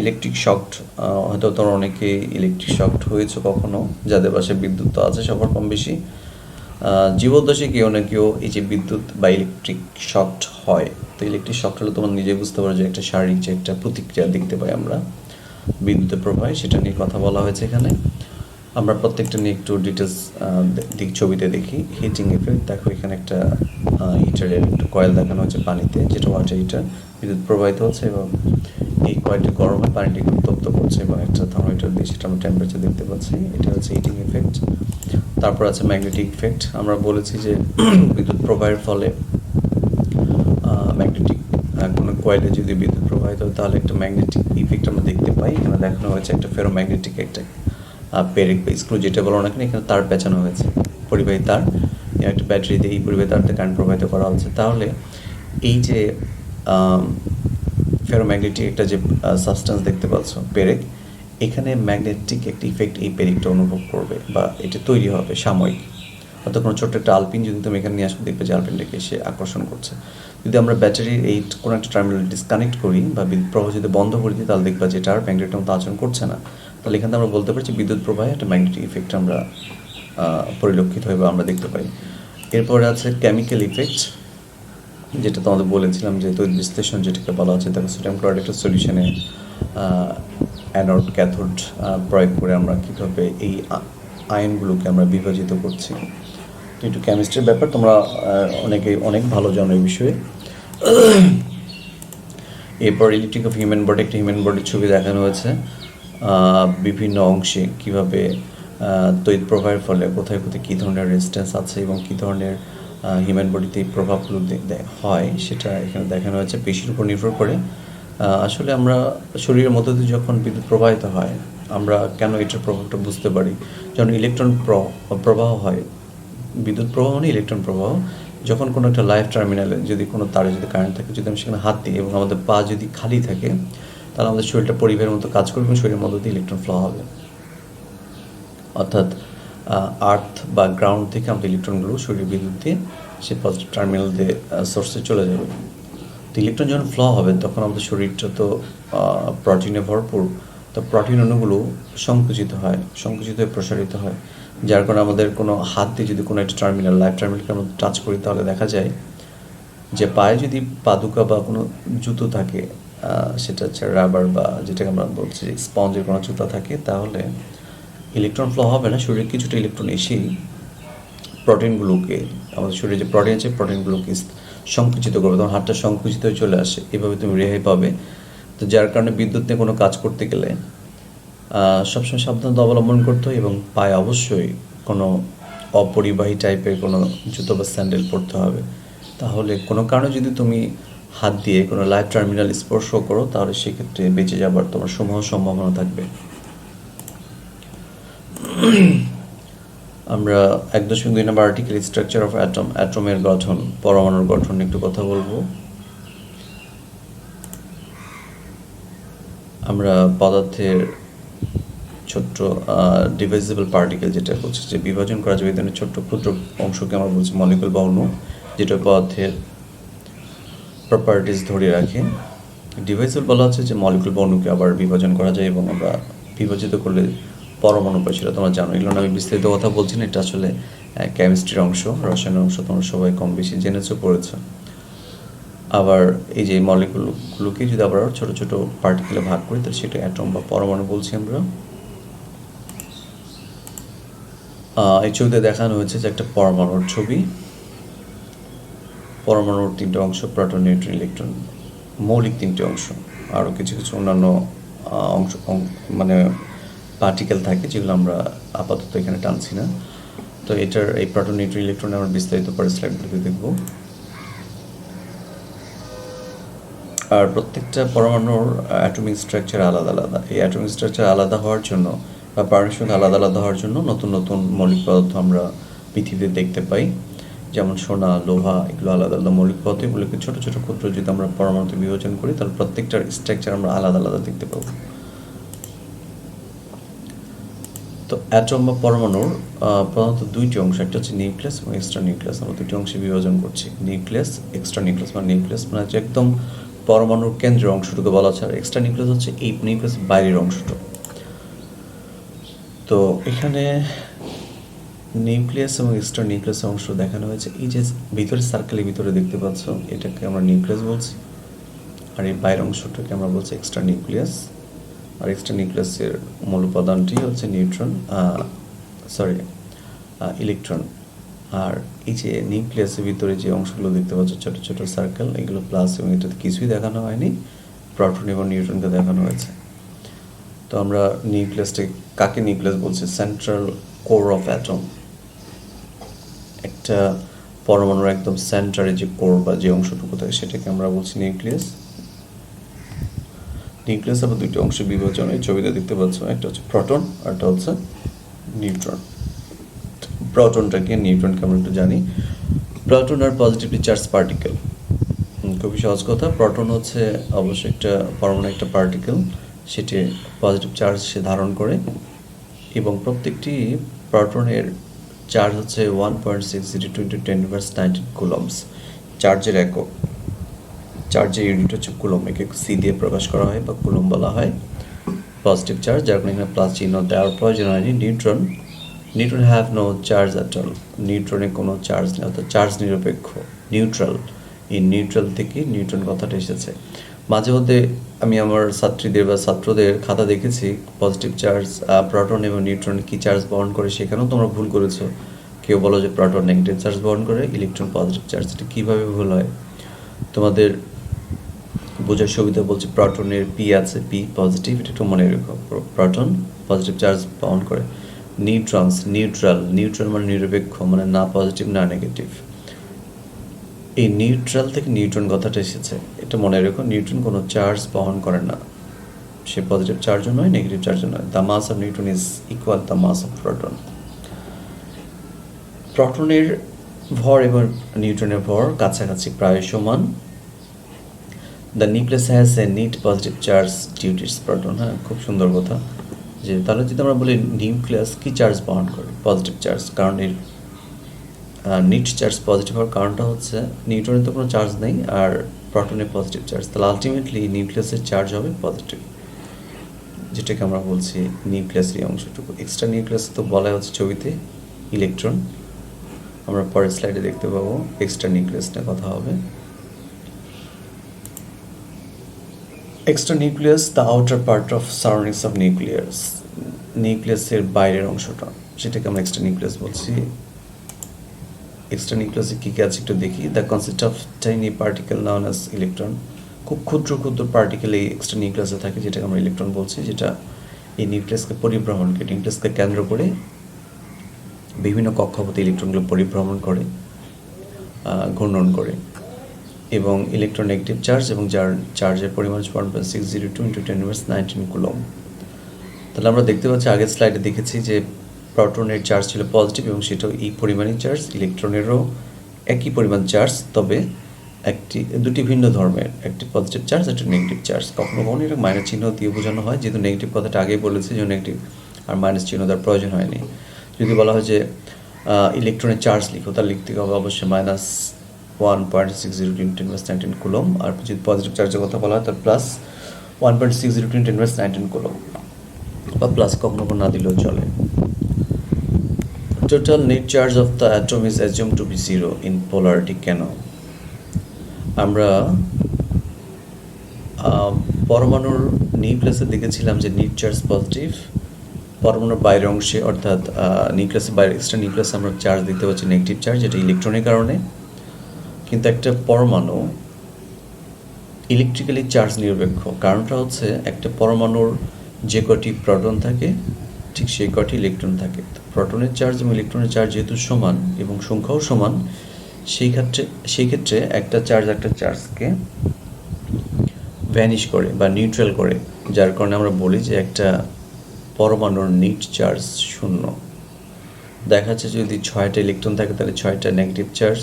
electric shocked. হয়তো তোমরা অনেকে ইলেকট্রিক শকড হয়েছে কখনো, যাদের বাসায় বিদ্যুৎ তো আছে সবার কম বেশি। জীবদ্দশায় কেউ না কেউ এই যে বিদ্যুৎ বা ইলেকট্রিক শকড হয়। তো ইলেকট্রিক শকড হলে তোমরা নিজে বুঝতে পারো যে একটা শারীরিক যে একটা প্রতিক্রিয়া দেখতে পাই আমরা বিদ্যুতের প্রবাহে, সেটা নিয়ে কথা বলা হয়েছে এখানে। আমরা প্রত্যেকটা নিয়ে একটু ডিটেলস ছবিতে দেখি। হিটিং এফেক্ট, দেখো এখানে একটা হিটারের একটা কয়েল দেখানো হচ্ছে পানিতে, যেটা ওয়াটার হিটার, বিদ্যুৎ প্রবাহিত হচ্ছে এবং এই কয়েলটি গরম হয়ে পানিটিকে উত্তপ্ত করছে এবং একটা থার্মোমিটার দিয়ে সেটা আমরা টেম্পারেচার দেখতে পাচ্ছি। এটা হচ্ছে হিটিং এফেক্ট। তারপর আছে ম্যাগনেটিক ইফেক্ট। আমরা বলেছি যে বিদ্যুৎ প্রবাহের ফলে ম্যাগনেটিক কোনো কয়েলে যদি বিদ্যুৎ প্রবাহিত হয়, তাহলে একটা ম্যাগনেটিক ইফেক্ট আমরা দেখতে পাই। এখানে দেখানো হয়েছে একটা ফেরোম্যাগনেটিক একটা পেরেক বা স্ক্রু, যেটা বলো না কেন, এখানে তার পেঁচানো হয়েছে, পরিবাহী তার, একটা ব্যাটারি দিয়ে এই পরিবাহী তারতে কারেন্ট প্রবাহিত করা হচ্ছে। তাহলে এই যে ফেরোম্যাগনেটিক একটা যে সাবস্টেন্স দেখতে পাচ্ছ, পেরেক, এখানে ম্যাগনেটিক একটা ইফেক্ট এই পেরেকটা অনুভব করবে বা এটা তৈরি হবে সাময়িক। অর্থাৎ কোনো ছোট্ট একটা আলপিন যদি তুমি এখানে নিয়ে আসো, দেখবে যে আলপিনটাকে সে আকর্ষণ করছে। যদি আমরা ব্যাটারির এই কোনো একটা টার্মিনাল ডিসকানেক্ট করি বা বিদ্যুৎ প্রবাহ যদি বন্ধ করে দিই, তাহলে দেখবা যে এটা আর ম্যাগনেটের মতো আচরণ করছে না। তাহলে এখানে আমরা বলতে পারছি বিদ্যুৎ প্রবাহে একটা ম্যাগনেটিক ইফেক্ট আমরা পরিলক্ষিত হয় বা আমরা দেখতে পাই। এরপরে আছে কেমিক্যাল ইফেক্ট, যেটা তোমাদের বলেছিলাম যে তড়িৎ বিশ্লেষণ যেটাকে বলা হচ্ছে। দেখো সোডিয়াম ক্লোরাইড একটা সলিউশনে অ্যানোড ক্যাথোড প্রয়োগ করে আমরা কীভাবে এই আয়নগুলোকে আমরা বিভাজিত করছি। তো একটু কেমিস্ট্রির ব্যাপার, তোমরা অনেকেই অনেক ভালো জানো এই বিষয়ে। এরপর ইলেকট্রিক অফ হিউম্যান বডি, একটা হিউম্যান বডির ছবি দেখানো হয়েছে, বিভিন্ন অংশে কীভাবে তড়িৎ প্রবাহের ফলে কোথায় কোথায় কী ধরনের রেজিস্ট্যান্স আছে এবং কী ধরনের হিউম্যান বডিতে এই প্রভাবগুলো হয়, সেটা এখানে দেখানো হয়েছে পেশির উপর নির্ভর করে। আসলে আমরা শরীরের মধ্য দিয়ে যখন বিদ্যুৎ প্রবাহিত হয়, আমরা কেন এটার প্রভাবটা বুঝতে পারি। যখন ইলেকট্রন প্রবাহ হয়, বিদ্যুৎ প্রবাহ মানে ইলেকট্রন প্রবাহ, যখন কোনো একটা লাইভ টার্মিনালে যদি কোনো তারে যদি কারেন্ট থাকে, যদি আমি সেখানে হাত দিই এবং আমাদের পা যদি খালি থাকে, তাহলে আমাদের শরীরটা পরিবাহের মতো কাজ করবে এবং শরীরের মধ্য দিয়ে ইলেকট্রন ফ্লো হবে। অর্থাৎ আর্থ বা গ্রাউন্ড থেকে আমাদের ইলেকট্রনগুলো শরীরের বিদ্যুৎ দিয়ে সে পজিটিভ টার্মিনাল দিয়ে সোর্সে চলে যাবে। তো ইলেকট্রন যখন ফ্লো হবে, তখন আমাদের শরীরটা তো প্রোটিনে ভরপুর, তো প্রোটিন অণুগুলো সংকুচিত হয়ে প্রসারিত হয়, যার কারণে আমাদের কোনো হাত দিয়ে যদি কোনো একটা টার্মিনাল, লাইভ টার্মিনালকে আমরা টাচ করি, তাহলে দেখা যায় যে পায়ে যদি পাদুকা বা কোনো জুতো থাকে, সেটা হচ্ছে রাবার বা যেটাকে আমরা বলছি স্পঞ্জের কোনো জুতা থাকে, তাহলে ইলেকট্রন ফ্লো হবে না, শরীরে কিছুটা ইলেকট্রন এসেই প্রোটিনগুলোকে, আমাদের শরীরে যে প্রোটিন আছে, প্রোটিনগুলোকে সংকুচিত করবে, তখন হাতটা সংকুচিত হয়ে চলে আসে, এভাবে তুমি রেহাই পাবে। তো যার কারণে বিদ্যুৎ নিয়ে কোনো কাজ করতে গেলে সবসময় সাবধানতা অবলম্বন করতে হয় এবং পায়ে অবশ্যই কোনো অপরিবাহী টাইপের কোনো জুতো বা স্যান্ডেল পরতে হবে। তাহলে কোনো কারণে যদি তুমি হাত দিয়ে কোনো লাইভ টার্মিনাল স্পর্শ করো তাহলে সেক্ষেত্রে বেঁচে যাবার তোমার সমূহ সম্ভাবনা থাকবে। আমরা 1.2 নম্বর আর্টিকেল স্ট্রাকচার অফ অ্যাটম, অ্যাটমের গঠন, পরমাণুর গঠন একটু কথা বলবো। আমরা পদার্থের ছোট্ট ডিভাইজেবল পার্টিকেল যেটা বলছি যে বিভাজন করা যাবে এই ধরনের ছোট্ট ক্ষুদ্র অংশকে আমরা বলছি মলিকুল বা অণু, যেটা পদার্থের প্রপার্টিস ধরে রাখে। ডিভাইজেবল বলা হচ্ছে যে মলিকুল বা অণুকে আবার বিভাজন করা যায় এবং আমরা বিভাজিত করলে পরমাণু পাই, সেটা তোমরা জানো। এগুলো আমি বিস্তারিত কথা বলছি না, এটা আসলে কেমিস্ট্রির অংশ, রসায়নের অংশ, তোমরা সবাই কম বেশি জেনেছো, পড়েছো। আবার এই যে মলিকুলগুলোকে যদি আবার ছোট ছোট পার্টিকেলে ভাগ করি তাহলে সেটা অ্যাটম বা পরমাণু বলছি আমরা। এই ছবিতে দেখানো হয়েছে যে একটা পরমাণুর ছবি। পরমাণুর 3টে অংশ, প্রোটন, নিউট্রন, ইলেকট্রন, মৌলিক 3টে অংশ। আরও কিছু কিছু অন্যান্য অংশ মানে পার্টিকেল থাকে যেগুলো আমরা আপাতত এখানে টানছি না। তো এটার এই প্রোটন, নিউট্রন, ইলেকট্রন আমরা বিস্তারিত পরে স্লাইডগুলোতে দেখব। আর প্রত্যেকটা পরমাণুর অ্যাটমিক স্ট্রাকচার আলাদা আলাদা। এই অ্যাটমিক স্ট্রাকচার আলাদা হওয়ার জন্য বা পারমাণবিক সংখ্যা আলাদা আলাদা হওয়ার জন্য নতুন নতুন মৌলিক পদার্থ আমরা পৃথিবীতে দেখতে পাই, যেমন সোনা, লোহা, এগুলো আলাদা আলাদা মৌলিক পদার্থ। এগুলোকে ছোটো ছোটো ক্ষুদ্র যদি আমরা পরমাণুতে বিভাজন করি তাহলে প্রত্যেকটার স্ট্রাকচার আমরা আলাদা আলাদা দেখতে পাবো। তো অ্যাটম বা পরমাণুর প্রধানত 2টি অংশ, একটা হচ্ছে নিউক্লিয়াস এবং এক্সট্রা নিউক্লিয়াস। আমরা 2টি অংশে বিভাজন করছি, নিউক্লিয়াস, এক্সট্রা নিউক্লিয়াস। মানে নিউক্লিয়াস মানে হচ্ছে একদম পরমাণুর কেন্দ্রের অংশটুকু বলা হচ্ছে, আর এক্সট্রা নিউক্লিয়াস হচ্ছে এই নিউক্লিয়াস বাইরের অংশটা। তো এখানে নিউক্লিয়াস এবং এক্সট্রা নিউক্লিয়াসের অংশ দেখানো হয়েছে। এই যে ভিতরে সার্কেলের ভিতরে দেখতে পাচ্ছ, এটাকে আমরা নিউক্লিয়াস বলছি, আর এই বাইরের অংশটাকে আমরা বলছি এক্সট্রা নিউক্লিয়াস। আর এক্সট্রা নিউক্লিয়াসের মূল উপাদানটি হচ্ছে ইলেকট্রন। আর এই যে নিউক্লিয়াসের ভিতরে যে অংশগুলো দেখতে পাচ্ছ ছোট ছোট সার্কেল, এগুলো প্লাস, এবং এটাতে কিছুই দেখানো হয়নি, প্রোটন এবং নিউট্রনকে দেখানো হয়েছে। তো আমরা নিউক্লিয়াসটাকে কাকে নিউক্লিয়াস বলছি? Central core of atom. একটা পরমাণুর একদম সেন্টারে যে কোর বা যে অংশটুকু থাকে সেটাকে আমরা বলছি নিউক্লিয়াস। নিউক্লিয়াস আবার 2টি অংশে বিভাজন, এই ছবিতে দেখতে পাচ্ছ, একটা হচ্ছে প্রোটন আর একটা হচ্ছে নিউট্রন। প্রোটনটাকে, নিউট্রনকে আমরা একটু জানি। প্রোটন আর পজিটিভলি চার্জ পার্টিকেল, খুবই সহজ কথা। প্রোটন হচ্ছে অবশ্যই একটা পরমাণু, একটা পার্টিকেল, সেটি পজিটিভ চার্জ সে ধারণ করে, এবং প্রত্যেকটি প্রোটনের চার্জ হচ্ছে 1.602 × 10⁻19 কুলম্বস। চার্জের একক, চার্জের ইউনিট হচ্ছে কুলম্ব। একে সি দিয়ে প্রকাশ করা হয় বা কুলম্ব বলা হয়। পজিটিভ চার্জ, যার কারণে এখানে প্লাস চিহ্ন দেওয়ার প্রয়োজন হয়নি। Neutron have no charge at all. নিউট্রনে কোনো চার্জ নেই, অর্থাৎ চার্জ নিরপেক্ষ, নিউট্রাল। এই নিউট্রাল থেকে নিউট্রন কথাটা এসেছে। মাঝে মধ্যে আমি আমার ছাত্রীদের বা ছাত্রদের খাতা দেখেছি, পজিটিভ চার্জ প্রোটন এবং নিউট্রন কী চার্জ বহন করে, সেখানেও তোমরা ভুল করেছো। কেউ বলো যে প্রোটন নেগেটিভ চার্জ বহন করে, ইলেকট্রন পজিটিভ চার্জ। এটা কীভাবে ভুল হয় তোমাদের বোঝার সুবিধা বলছি। প্রোটনের পি আছে, পি পজিটিভ, এটা একটু মনে রেখো। প্রোটন পজিটিভ চার্জ বহন করে। নিউট্রনস নিউট্রাল, নিউট্রাল মানে নিরপেক্ষ, মানে না পজিটিভ না নেগেটিভ। এই নিউট্রাল থেকে নিউট্রন কথাটা এসেছে, এটা মনে রেখো। নিউট্রন কোনো চার্জ বহন করে না, সে পজিটিভ চার্জও নয়, নেগেটিভ চার্জও নয়। The mass of neutron is equal the mass of proton. প্রোটনের ভর এবং নিউট্রনের ভর কাছাকাছি, প্রায় সমান। The nucleus has a net positive charge due to its proton. হ্যাঁ, খুব সুন্দর কথা। যে তাহলে যদি আমরা বলি নিউক্লিয়াস কি চার্জ বহন করে? Positive charge. কারণ এর নিট চার্জ পজিটিভ হওয়ার কারণটা হচ্ছে নিউট্রনের তো কোনো চার্জ নেই আর প্রোটনের পজিটিভ চার্জ, তাহলে আলটিমেটলি নিউক্লিয়াসের চার্জ হবে পজিটিভ, যেটাকে আমরা বলছি নিউক্লিয়াসের এই অংশটুকু। এক্সট্রা নিউক্লিয়াস তো বলা হচ্ছে ছবিতে ইলেকট্রন, আমরা পরের স্লাইডে দেখতে পাবো এক্সট্রা নিউক্লিয়াস নিয়ে কথা হবে। Extra nucleus, the outer part of surroundings of nucleus. নিউক্লিয়াসের বাইরের অংশটা, সেটাকে আমরা এক্সট্রা নিউক্লিয়াস বলছি। এক্সট্রা নিউক্লিয়াসে কী কী আছে একটু দেখি। The consist of tiny particle noun as electron. খুব ক্ষুদ্র ক্ষুদ্র পার্টিকেল এই এক্সট্রা নিউক্লিয়াসে থাকে, যেটাকে আমরা ইলেকট্রন বলছি, যেটা এই নিউক্লিয়াসকে পরিভ্রমণকে, নিউক্লিয়াসকে কেন্দ্র করে বিভিন্ন কক্ষপথে ইলেকট্রনগুলো পরিভ্রমণ করে, ঘূর্ণন করে, এবং ইলেকট্রোনেগেটিভ চার্জ এবং যার চার্জের পরিমাণ 1.602 × 10⁻19 কুলম। তাহলে আমরা দেখতে পাচ্ছি আগের স্লাইডে দেখেছি যে প্রোটনের চার্জ ছিল পজিটিভ এবং সেটাও এই পরিমাণই চার্জ, ইলেকট্রনেরও একই পরিমাণ চার্জ, তবে দুটি ভিন্ন ধর্মের, একটি পজিটিভ চার্জ, একটা নেগেটিভ চার্জ। কখনো কখনো এটা মাইনাস চিহ্ন দিয়ে বোঝানো হয়, যেহেতু নেগেটিভ কথাটা আগেই বলেছি যে নেগেটিভ আর মাইনাস চিহ্ন দেওয়ার প্রয়োজন হয়নি। যদি বলা হয় যে ইলেকট্রনের চার্জ লিখো, তাহলে লিখতে হবে অবশ্যই -1.602 × 10⁻19 কুলম, আর যদি পজিটিভ চার্জের কথা বলা হয় তাহলে +1.602 × 10⁻19 কুলম, বা প্লাস কখনো কখনো না দিলেও চলে। Total net charge of the atom is assume to be 0 in polarity. কেন? আমরা পরমাণুর নিউক্লিয়াসে দেখেছিলাম যে নেট চার্জ পজিটিভ, পরমাণুর বাইরের অংশে অর্থাৎ নিউক্লিয়াসের বাইরে এক্সট্রা নিউক্লিয়াসে আমরা চার্জ দেখতে পাচ্ছি নেগেটিভ চার্জ, যেটা ইলেকট্রনের কারণে। কিন্তু একটা পরমাণু ইলেকট্রিক্যালি চার্জ নিরপেক্ষ। কারণটা হচ্ছে একটা পরমাণুর যে কটি প্রোটন থাকে ঠিক সেই কটি ইলেকট্রন থাকে। প্রোটনের চার্জ এবং ইলেকট্রনের চার্জ যেহেতু সমান এবং সংখ্যাও সমান, সেই ক্ষেত্রে একটা চার্জকে ভ্যানিশ করে বা নিউট্রাল করে, যার কারণে আমরা বলি যে একটা পরমাণুর নেট চার্জ 0। দেখা যাচ্ছে যদি 6টা ইলেকট্রন থাকে তাহলে 6টা নেগেটিভ চার্জ,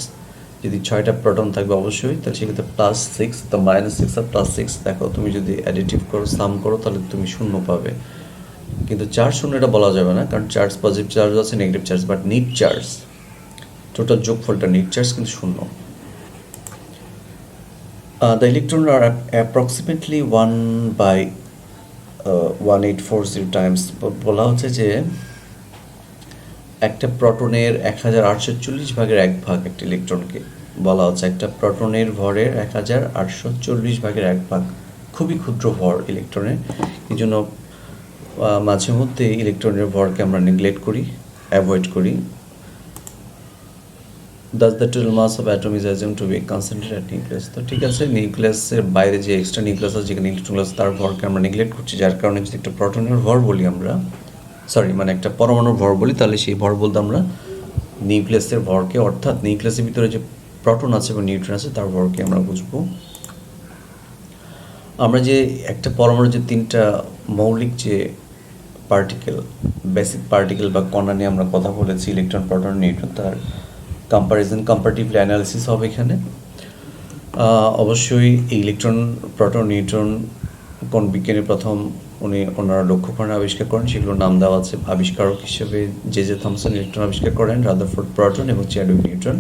যদি 6টা প্রোটন থাকবে অবশ্যই, তাহলে সেক্ষেত্রে +6, তো -6 আর +6 দেখো তুমি যদি অ্যাডিটিভ করো, সাম করো, তাহলে তুমি 0 পাবে। কিন্তু চার্জ 0 এটা বলা যাবে না, কারণ চার্জ পজিটিভ চার্জ আছে, negative charge, but net charge total যোগফলটা নেট চার্জ কিন্তু 0। The electrons are approximately 1/1840 times. বলা হচ্ছে যে একটা প্রোটনের 1840 ভাগের 1 ভাগ একটা ইলেকট্রনকে বলা হচ্ছে, একটা প্রোটনের ভরের 1840 ভাগের 1 ভাগ। খুবই ক্ষুদ্র ভর ইলেকট্রনের, এই জন্য মাঝে মধ্যে ইলেকট্রনের ভরকে আমরা নেগলেক্ট করি, অ্যাভয়েড করি। Thus the total mass of atom is assumed to be concentrated at nucleus. তো ঠিক আছে, নিউক্লিয়াসের বাইরে যে এক্সট্রা নিউক্লিয়াস আছে, যেখানে ইলেকট্রনগুলো আছে, তার ভরকে আমরা নেগলেক্ট করছি, যার কারণে যদি একটা প্রোটনের ভর বলি আমরা, একটা পরমাণুর ভর বলি, তাহলে সেই ভর বলতে আমরা নিউক্লিয়াসের ভরকে, অর্থাৎ নিউক্লিয়াসের ভিতরে যে প্রোটন আছে এবং নিউট্রন আছে তার ভরকে আমরা বুঝবো। আমরা যে একটা পরমাণুর যে 3টা মৌলিক যে পার্টিকেল, বেসিক পার্টিকেল বা কণা নিয়ে আমরা কথা বলেছি, ইলেকট্রন, প্রোটন, নিউট্রন, তার কম্পারেটিভলি অ্যানালিসিস হবে এখানে। অবশ্যই ইলেকট্রন, প্রোটন, নিউট্রন কোন বিজ্ঞানী প্রথম ওনারা লক্ষ্যকরণ আবিষ্কার করেন, সেগুলোর নাম দেওয়া আছে। আবিষ্কারক হিসেবে জে থমসন ইলেকট্রন আবিষ্কার করেন, রাদারফোর্ড প্রোটন এবং চ্যাডউইক নিউট্রন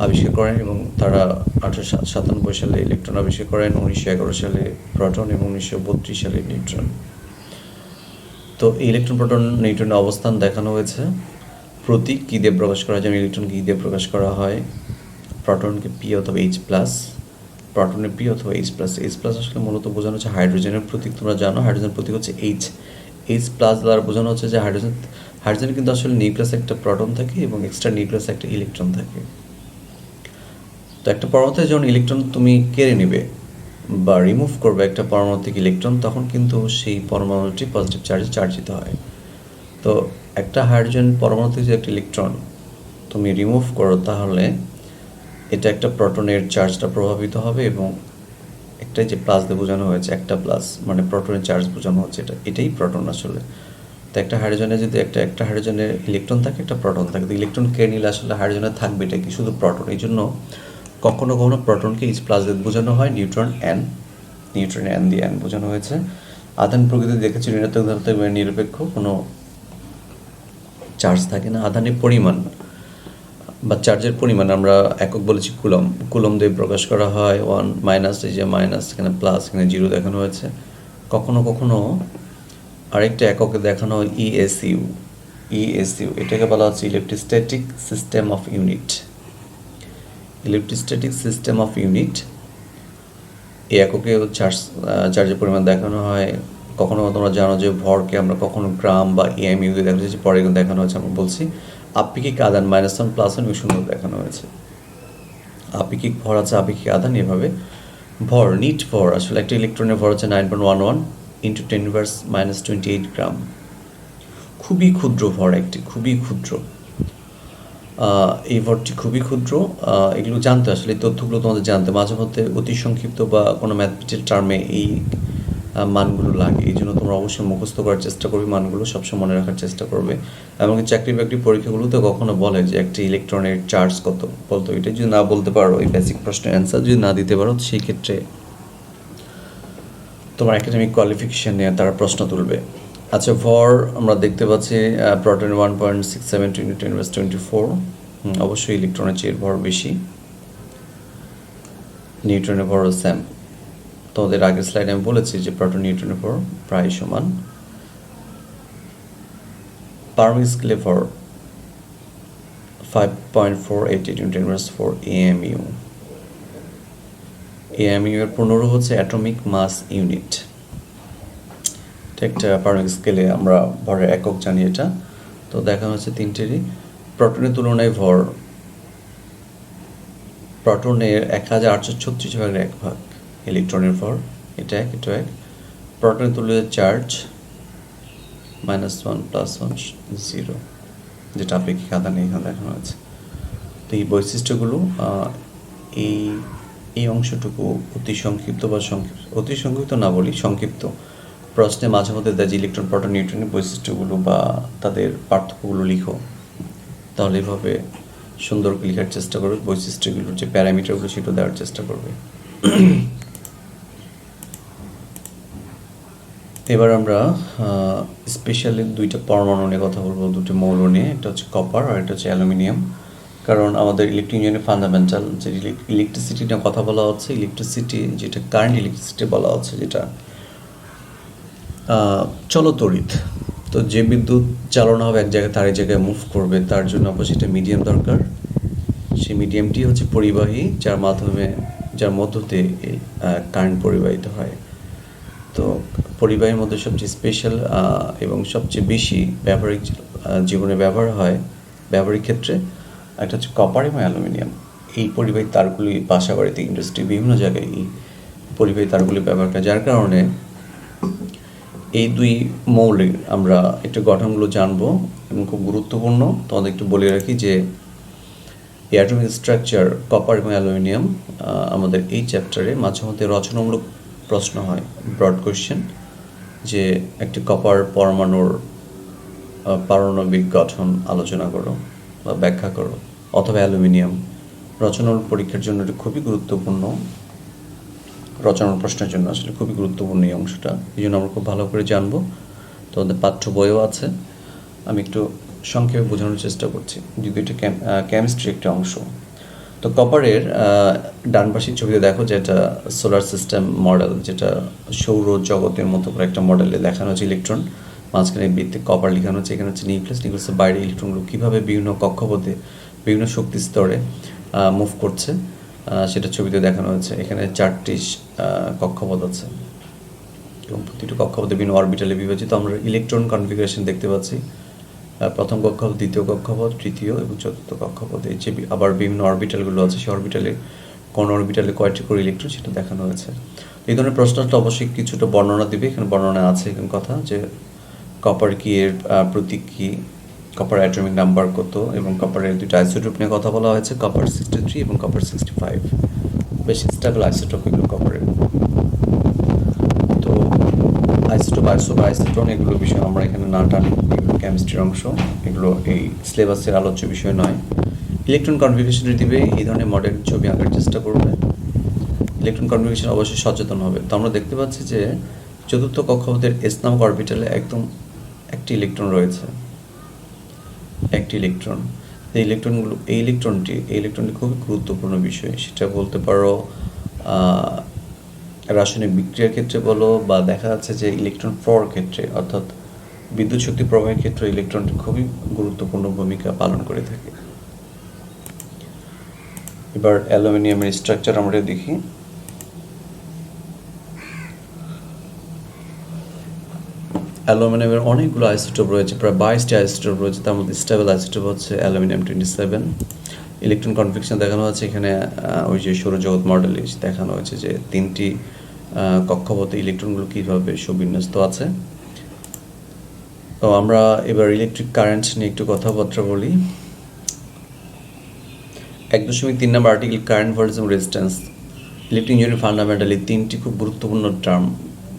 আবিষ্কার করেন, এবং তারা 1897 সালে ইলেকট্রন আবিষ্কার করেন, 1911 সালে প্রোটন এবং 1932 সালে নিউট্রন। তো ইলেকট্রন, প্রোটন, নিউট্রনের অবস্থান দেখানো হয়েছে। প্রতীক কী দিয়ে প্রকাশ করা হয়, যেমন ইলেকট্রনকে দিয়ে প্রকাশ করা হয়, প্রোটনকে P অথবা H+, প্রোটনে P অথবা H+। আসলে মূলত বোঝানো হচ্ছে হাইড্রোজেনের প্রতীক। তোমরা জানো হাইড্রোজেনের প্রতীক হচ্ছে H+ দ্বারা বোঝানো হচ্ছে যে হাইড্রোজেন কিন্তু আসলে নিউক্লিয়াসে একটা প্রোটন থাকে এবং এক্সট্রা নিউক্লিয়াসে একটা ইলেকট্রন থাকে। তো একটা পরমাণু থেকে যখন ইলেকট্রন তুমি কেড়ে নেবে বা রিমুভ করবে একটা পরমাণু থেকে ইলেকট্রন, তখন কিন্তু সেই পরমাণুটি পজিটিভ চার্জে চার্জিত হয়। তো একটা হাইড্রোজেন পরমাণু থেকে যে একটা ইলেকট্রন তুমি রিমুভ করো, তাহলে এটা একটা প্রোটনের চার্জটা প্রভাবিত হবে, এবং একটাই যে প্লাস দিয়ে বোঝানো হয়েছে, একটা প্লাস মানে প্রোটনের চার্জ বোঝানো হচ্ছে, এটাই প্রোটন আসলে। তো একটা হাইড্রোজেনে যদি একটা হাইড্রোজেনের ইলেকট্রন থাকে, একটা প্রোটন থাকে, তো ইলেকট্রন কেড়ে নিলে আসলে হাইড্রোজেনের থাকবে এটা কি শুধু প্রোটন। এই জন্য কখনো কখনো প্রোটনকে H+ দিয়ে বোঝানো হয়, নিউট্রন N দিয়ে N বোঝানো হয়েছে। আধান প্রকৃতি দেখেছি ঋণাত্মক নিরপেক্ষ, কোনো চার্জ থাকে না। আধানের পরিমাণ বা চার্জের পরিমাণ আমরা একক বলেছি কুলম দিয়ে প্রকাশ করা হয়। 1 মাইনাস, এই যে মাইনাস, এখানে প্লাস, এখানে 0 দেখানো হয়েছে। কখনো কখনো আরেকটা এককে দেখানো হয় ESU। এটাকে বলা হচ্ছে ইলেকট্রোস্ট্যাটিক সিস্টেম অফ ইউনিট। এই এককে চার্জের পরিমাণ দেখানো হয়। কখনো তোমরা জানো যে ভরকে আমরা কখনো গ্রাম বা EMU দিয়ে দেখানো হয়েছে, পরে দেখানো হয়েছে, আমরা বলছি আপেক্ষিক আধান -1 +1 এবং 0 দেখানো হয়েছে। আপেক্ষিক ভর আছে, আপেক্ষিক আধান, এভাবে ভর, নিট ভর, আসলে একটা ইলেকট্রনের ভর হচ্ছে 9.11 × 10⁻⁻28 গ্রাম। খুবই ক্ষুদ্র ভর, খুবই ক্ষুদ্র। এই ভরটি খুবই ক্ষুদ্র। এগুলো জানতে আসলে এই তথ্যগুলো তোমাদের জানতে মাঝে মধ্যে অতি সংক্ষিপ্ত বা কোনো ম্যাথমেটিক্যাল টার্মে এই মানগুলো লাগে। এই জন্য তোমরা অবশ্যই মুখস্থ করার চেষ্টা করবে, মানগুলো সবসময় মনে রাখার চেষ্টা করবে। এমনকি চাকরি বাকরি পরীক্ষাগুলোতে কখনো বলে যে একটি ইলেকট্রনের চার্জ কত, বলতো এটা যদি না বলতে পারো, এই বেসিক প্রশ্নের অ্যান্সার যদি না দিতে পারো, সেই ক্ষেত্রে তোমার একাডেমিক কোয়ালিফিকেশান নিয়ে তারা প্রশ্ন তুলবে। আচ্ছা, ভর আমরা দেখতে পাচ্ছি প্রোটনের 1.67 × 10⁻²৪। অবশ্যই ইলেকট্রনের চেয়ে ভর বেশি। নিউটনের ভরও সেম। তোমাদের আগের স্লাইডে আমি বলেছি যে প্রোটন নিউটনের ভর প্রায় সমান। পারমিক স্কেলে ভর 5.488 × 10⁻⁴ AMU। AMU এর 15 হচ্ছে অ্যাটমিক মাস ইউনিট। একটা পারমিক স্কেলে আমরা ভরের একক জানি এটা। তো দেখানো হচ্ছে তিনটেরই। প্রোটনের তুলনায় ভর, প্রোটনের 1836 ভাগের 1 ভাগ ইলেকট্রনের ভর, এটা এক, এটা এক। প্রোটনের তুলনায় চার্জ -1 +1 0, যেটা আপেক্ষিক আধান এখানে দেখানো আছে। তো এই বৈশিষ্ট্যগুলো এই অংশটুকু অতি সংক্ষিপ্ত বা অতি সংক্ষিপ্ত না বলি, সংক্ষিপ্ত প্রশ্নে মাঝে মধ্যে দেয় যে ইলেকট্রন, প্রোটন, নিউট্রনের বৈশিষ্ট্যগুলো বা তাদের পার্থক্যগুলো লিখো। তাহলে এভাবে সুন্দর করে লেখার চেষ্টা করবে, বৈশিষ্ট্যগুলোর যে প্যারামিটারগুলো সেটা দেওয়ার চেষ্টা করবে। এবার আমরা স্পেশালি দুইটা পরমাণু নিয়ে কথা বলবো, দুটো মৌল নিয়ে। একটা হচ্ছে কপার আর একটা হচ্ছে অ্যালুমিনিয়াম। কারণ আমাদের ইলেকট্রিক ইঞ্জিনিয়ারিং ফান্ডামেন্টাল যে ইলেকট্রিসিটি নিয়ে কথা বলা হচ্ছে, ইলেকট্রিসিটি যেটা কারেন্ট ইলেকট্রিসিটি বলা হচ্ছে, যেটা চলতড়িৎ। তো যে বিদ্যুৎ চালনা হবে এক জায়গায় তার এক জায়গায় মুভ করবে, তার জন্য অবশ্যই একটা মিডিয়াম দরকার। সেই মিডিয়ামটি হচ্ছে পরিবাহী, যার মধ্য দিয়ে কারেন্ট পরিবাহিত হয়। তো পরিবাহীর মধ্যে সবচেয়ে স্পেশাল এবং সবচেয়ে বেশি ব্যবহারিক জীবনে ব্যবহার হয় ব্যবহারিক ক্ষেত্রে একটা হচ্ছে কপার এবং অ্যালুমিনিয়াম। এই পরিবাহী তারগুলি বাসা বাড়িতে, ইন্ডাস্ট্রি, বিভিন্ন জায়গায় এই পরিবাহী তারগুলি ব্যবহার করে, যার কারণে এই দুই মৌলের আমরা একটু গঠনগুলো জানবো এবং খুব গুরুত্বপূর্ণ। তোমাদের একটু বলে রাখি যে এই অ্যাটমিক স্ট্রাকচার কপার এবং অ্যালুমিনিয়াম আমাদের এই চ্যাপ্টারে মাঝে মধ্যে রচনামূলক প্রশ্ন হয়, ব্রড কোয়েশ্চেন, যে একটি কপার পরমাণুর পারমাণবিক গঠন আলোচনা করো বা ব্যাখ্যা করো, অথবা অ্যালুমিনিয়াম। রচনামূলক পরীক্ষার জন্য এটা খুবই গুরুত্বপূর্ণ, রচনার প্রশ্নের জন্য আসলে খুবই গুরুত্বপূর্ণ এই অংশটা। এই জন্য আমরা খুব ভালো করে জানবো। তোমাদের পাঠ্য বইও আছে, আমি একটু সংক্ষেপে বোঝানোর চেষ্টা করছি, যদি এটা কেমিস্ট্রি একটা অংশ। তো কপারের ডানপাশের ছবিতে দেখো যেটা সোলার সিস্টেম মডেল, যেটা সৌর জগতের মতো করে একটা মডেলে দেখানো হচ্ছে ইলেকট্রন, মাঝখানে বৃত্তে কপার লেখানো হচ্ছে। এখানে হচ্ছে নিউক্লিয়াসের বাইরে ইলেকট্রনগুলো কীভাবে বিভিন্ন কক্ষপথে বিভিন্ন শক্তি স্তরে মুভ করছে সেটা ছবিতে দেখানো হচ্ছে। এখানে 4টি কক্ষপথ আছে এবং প্রতিটি কক্ষপথে বিভিন্ন অরবিটালে বিভাজিত। আমরা ইলেকট্রন কনফিগারেশন দেখতে পাচ্ছি, প্রথম কক্ষপথ, দ্বিতীয় কক্ষপথ, তৃতীয় এবং চতুর্থ কক্ষপথে যে আবার বিভিন্ন অরবিটালগুলো আছে, সেই অরবিটালে কোন অরবিটালে কয়টি করে ইলেকট্রন সেটা দেখানো হয়েছে। এই ধরনের প্রশ্নটা অবশ্যই কিছুটা বর্ণনা দিবে, এখানে বর্ণনা আছে এখানে কথা যে কপার কি, এর প্রতীক কী, কপার অ্যাটমিক নাম্বার কত, এবং কপারের দুটো আইসোটোপ নিয়ে কথা বলা হয়েছে, কপার 63 এবং কপার 65। বেশ স্টেবল আইসোটোপ এগুলো কপারের। তো আইসোটোপ, আইসোটোন এগুলো বিষয় আমরা এখানে না টানি, এগুলো কেমিস্ট্রির অংশ, এগুলো এই সিলেবাসের আলোচ্য বিষয় নয়। ইলেকট্রন কনফিগারেশন দিবে, এই ধরনের মডেল ছবি আঁকার চেষ্টা করবে। ইলেকট্রন কনফিগারেশন অবশ্যই সচেতন হবে। তো আমরা দেখতে পাচ্ছি যে চতুর্থ কক্ষপথের এস নামক অরবিটালে একদম একটি ইলেকট্রন রয়েছে, একটি ইলেকট্রন। এই ইলেকট্রনটি খুবই গুরুত্বপূর্ণ বিষয়, সেটা বলতে পারো রাসায়নিক বিক্রিয়ার ক্ষেত্রে বলো, বা দেখা যাচ্ছে যে ইলেকট্রন ফ্লোর ক্ষেত্রে, অর্থাৎ বিদ্যুৎ শক্তি প্রবাহের ক্ষেত্রে ইলেকট্রনটি খুবই গুরুত্বপূর্ণ ভূমিকা পালন করে থাকে। এবার অ্যালুমিনিয়ামের স্ট্রাকচার আমরা দেখি। অ্যালুমিনিয়ামের অনেকগুলো আইসোটোপ রয়েছে, প্রায় 22টি আইসোটোপ রয়েছে। তার মধ্যে স্টেবল আইসোটোপ হচ্ছে অ্যালুমিনিয়াম 27। ইলেকট্রন কনফিগারেশন দেখানো হচ্ছে এখানে, ওই যে সৌরজগৎ মডেলে দেখানো হয়েছে যে 3টি কক্ষপথে ইলেকট্রনগুলো কীভাবে সুবিন্যস্ত আছে। তো আমরা এবার ইলেকট্রিক কারেন্ট নিয়ে একটু কথাবার্তা বলি। 1.3 নম্বর আর্টিকেল কারেন্ট, ভোল্টেজ এবং রেজিস্ট্যান্স। ইলেকট্রিক ইঞ্জিনিয়ারিং ফান্ডামেন্টালি 3টি খুব গুরুত্বপূর্ণ টার্ম,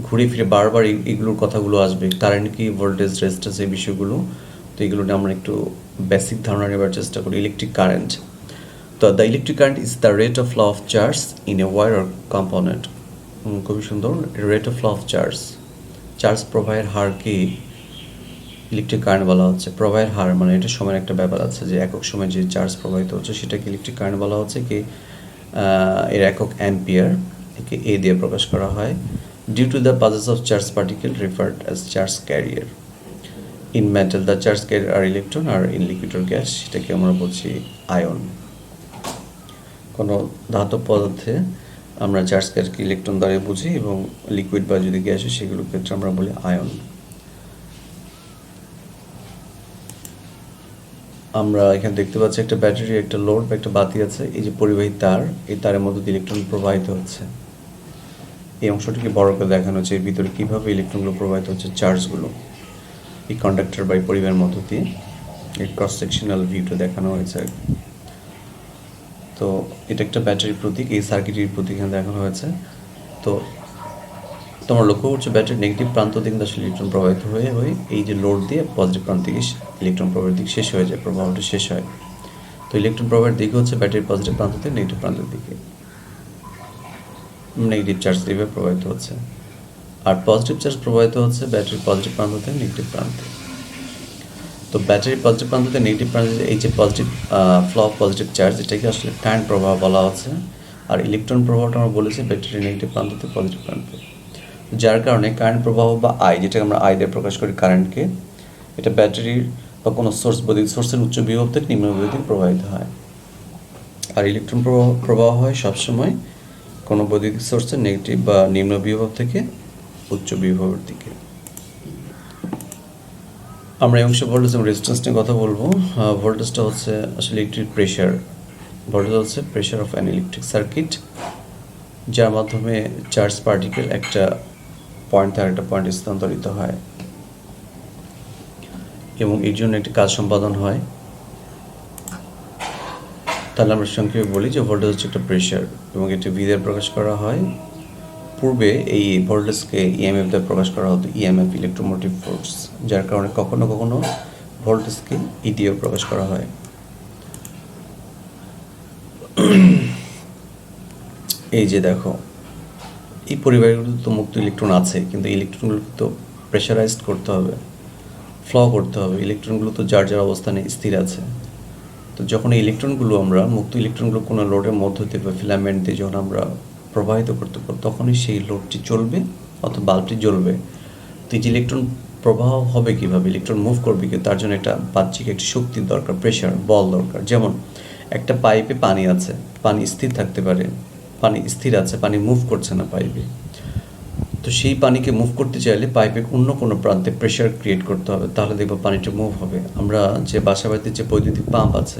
ঘুরে ফিরে বারবার এগুলোর কথাগুলো আসবে। কারেন্ট কি, ভোল্টেজ, রেজিস্ট্যান্স, এই বিষয়গুলো। তো এগুলো নিয়ে আমরা একটু বেসিক ধারণা নেবার চেষ্টা করি। ইলেকট্রিক কারেন্ট, তো the electric current is the rate of flow of charge in a wire or component. খুবই সুন্দর। Rate of flow of charge, charge প্রবাহের হারকে ইলেকট্রিক কারেন্ট বলা হচ্ছে। প্রবাহের হার মানে এটা সময়ের একটা ব্যাপার আছে, যে একক সময় যে চার্জ প্রবাহিত হচ্ছে সেটাকে ইলেকট্রিক কারেন্ট বলা হচ্ছে। কি এর একক অ্যাম্পিয়ার, একে এ দিয়ে প্রকাশ করা হয়। Due to the passage of charge particle referred as charge carrier. In metal the charge carrier are electron, আর ইন লিকুইড অর গ্যাস সেটাকে আমরা বলছি আয়ন। কোনো ধাতব পদার্থে আমরা চার্জ ক্যারিয়ারকে ইলেকট্রন দ্বারা বুঝি, এবং লিকুইড বা যদি গ্যাস হয় সেগুলোর ক্ষেত্রে আমরা বলি আয়ন। আমরা এখানে দেখতে পাচ্ছি একটা ব্যাটারি, একটা লোড বা একটা বাতি আছে। এই যে পরিবাহী তার, এই তারের মধ্যে দিয়ে ইলেকট্রন প্রবাহিত হচ্ছে। এই অংশটিকে বড় করে দেখানো হচ্ছে, এর ভিতরে কীভাবে ইলেকট্রনগুলো প্রবাহিত হচ্ছে, চার্জগুলো এই কন্ডাক্টর বা এই পরিবাহের মধ্য দিয়ে। এই ক্রস সেকশনাল ভিউটা দেখানো হয়েছে। তো এটা একটা ব্যাটারির প্রতীক, এই সার্কিটের প্রতীক এখানে দেখানো হয়েছে। তো তোমরা লক্ষ্য করছো ব্যাটারির নেগেটিভ প্রান্ত থেকে আসলে ইলেকট্রন প্রবাহিত হয়ে এই যে লোড দিয়ে পজিটিভ প্রান্ত থেকে ইলেকট্রন প্রবাহের দিক শেষ হয়ে যায়, প্রবাহটা শেষ হয়। তো ইলেকট্রন প্রবাহের দিকে হচ্ছে ব্যাটারির পজিটিভ প্রান্ত থেকে নেগেটিভ প্রান্তের দিকে, নেগেটিভ চার্জ দিয়ে প্রবাহিত হচ্ছে। আর পজিটিভ চার্জ প্রবাহিত হচ্ছে ব্যাটারির পজিটিভ প্রান্ত থেকে নেগেটিভ প্রান্তে। তো ব্যাটারির পজিটিভ প্রান্ত থেকে নেগেটিভ প্রান্তে এই যে positive flow of positive charge, এটাকে আসলে কারেন্ট প্রবাহ বলা হচ্ছে। আর ইলেকট্রন প্রবাহটা আমরা বলেছি ব্যাটারির নেগেটিভ প্রান্ত থেকে পজিটিভ প্রান্তে, যার কারণে কারেন্ট প্রবাহ বা আই, যেটাকে আমরা আই দিয়ে প্রকাশ করি কারেন্টকে, এটা ব্যাটারির বা কোনো সোর্স, বৈদ্যুতিক সোর্সের উচ্চ বিভব থেকে নিম্ন বিভব দিকে প্রবাহিত হয়। আর ইলেকট্রন প্রবাহ হয় সবসময় কোনো বৈদ্যুতিক সোর্সের নেগেটিভ বা নিম্ন বিভব থেকে উচ্চ বিভবের দিকে। আমরা এই অংশে ভোল্টেজ এবং রেজিস্ট্যান্স নিয়ে কথা বলবো। ভোল্টেজটা হচ্ছে আসলে ইলেকট্রিক প্রেশার, ভোল্টেজ হচ্ছে pressure of an electric circuit, যার মাধ্যমে চার্জ পার্টিকেল একটা পয়েন্ট থেকে আরেকটা পয়েন্টে স্থানান্তরিত হয়, এবং এর জন্য একটি কাজ সম্পাদন হয়। তাহলে আমরা সংক্ষেপে বলি যে ভোল্টেজ হচ্ছে একটা প্রেশার, এবং এটি ভি দিয়ে প্রকাশ করা হয়। পূর্বে এই ভোল্টেজকে ইএমএফ দিয়ে প্রকাশ করা হতো, ইএমএফ ইলেকট্রোমোটিভ ফোর্স, যার কারণে কখনো কখনো ভোল্টেজকে ই দিয়েও প্রকাশ করা হয়। এই যে দেখো, এই পরিবারগুলো তো মুক্ত ইলেকট্রন আছে, কিন্তু ইলেকট্রনগুলো তো প্রেশারাইজড করতে হবে, ফ্লো করতে হবে। ইলেকট্রনগুলো তো যার যার অবস্থানে স্থির আছে। তো যখন এই ইলেকট্রনগুলো আমরা মুক্ত ইলেকট্রনগুলো কোনো লোডের মধ্য দিয়ে বা ফিলামেন্ট দিয়ে যখন আমরা প্রবাহিত করতে পারবো, তখনই সেই লোডটি চলবে অথবা বাল্বটি জ্বলবে। তো এই যে ইলেকট্রন প্রবাহ হবে কীভাবে, ইলেকট্রন মুভ করবে কি, তার জন্য একটা বাহ্যিক একটি শক্তির দরকার, প্রেশার, বল দরকার। যেমন একটা পাইপে পানি আছে, পানি স্থির থাকতে পারে, পানি স্থির আছে, পানি মুভ করছে না পাইপে। তো সেই পানিকে মুভ করতে চাইলে পাইপের অন্য কোনো প্রান্তে প্রেশার ক্রিয়েট করতে হবে, তাহলে দেখবো পানিটা মুভ হবে। আমরা যে বাসা বাড়িতে যে বৈদ্যুতিক পাম্প আছে,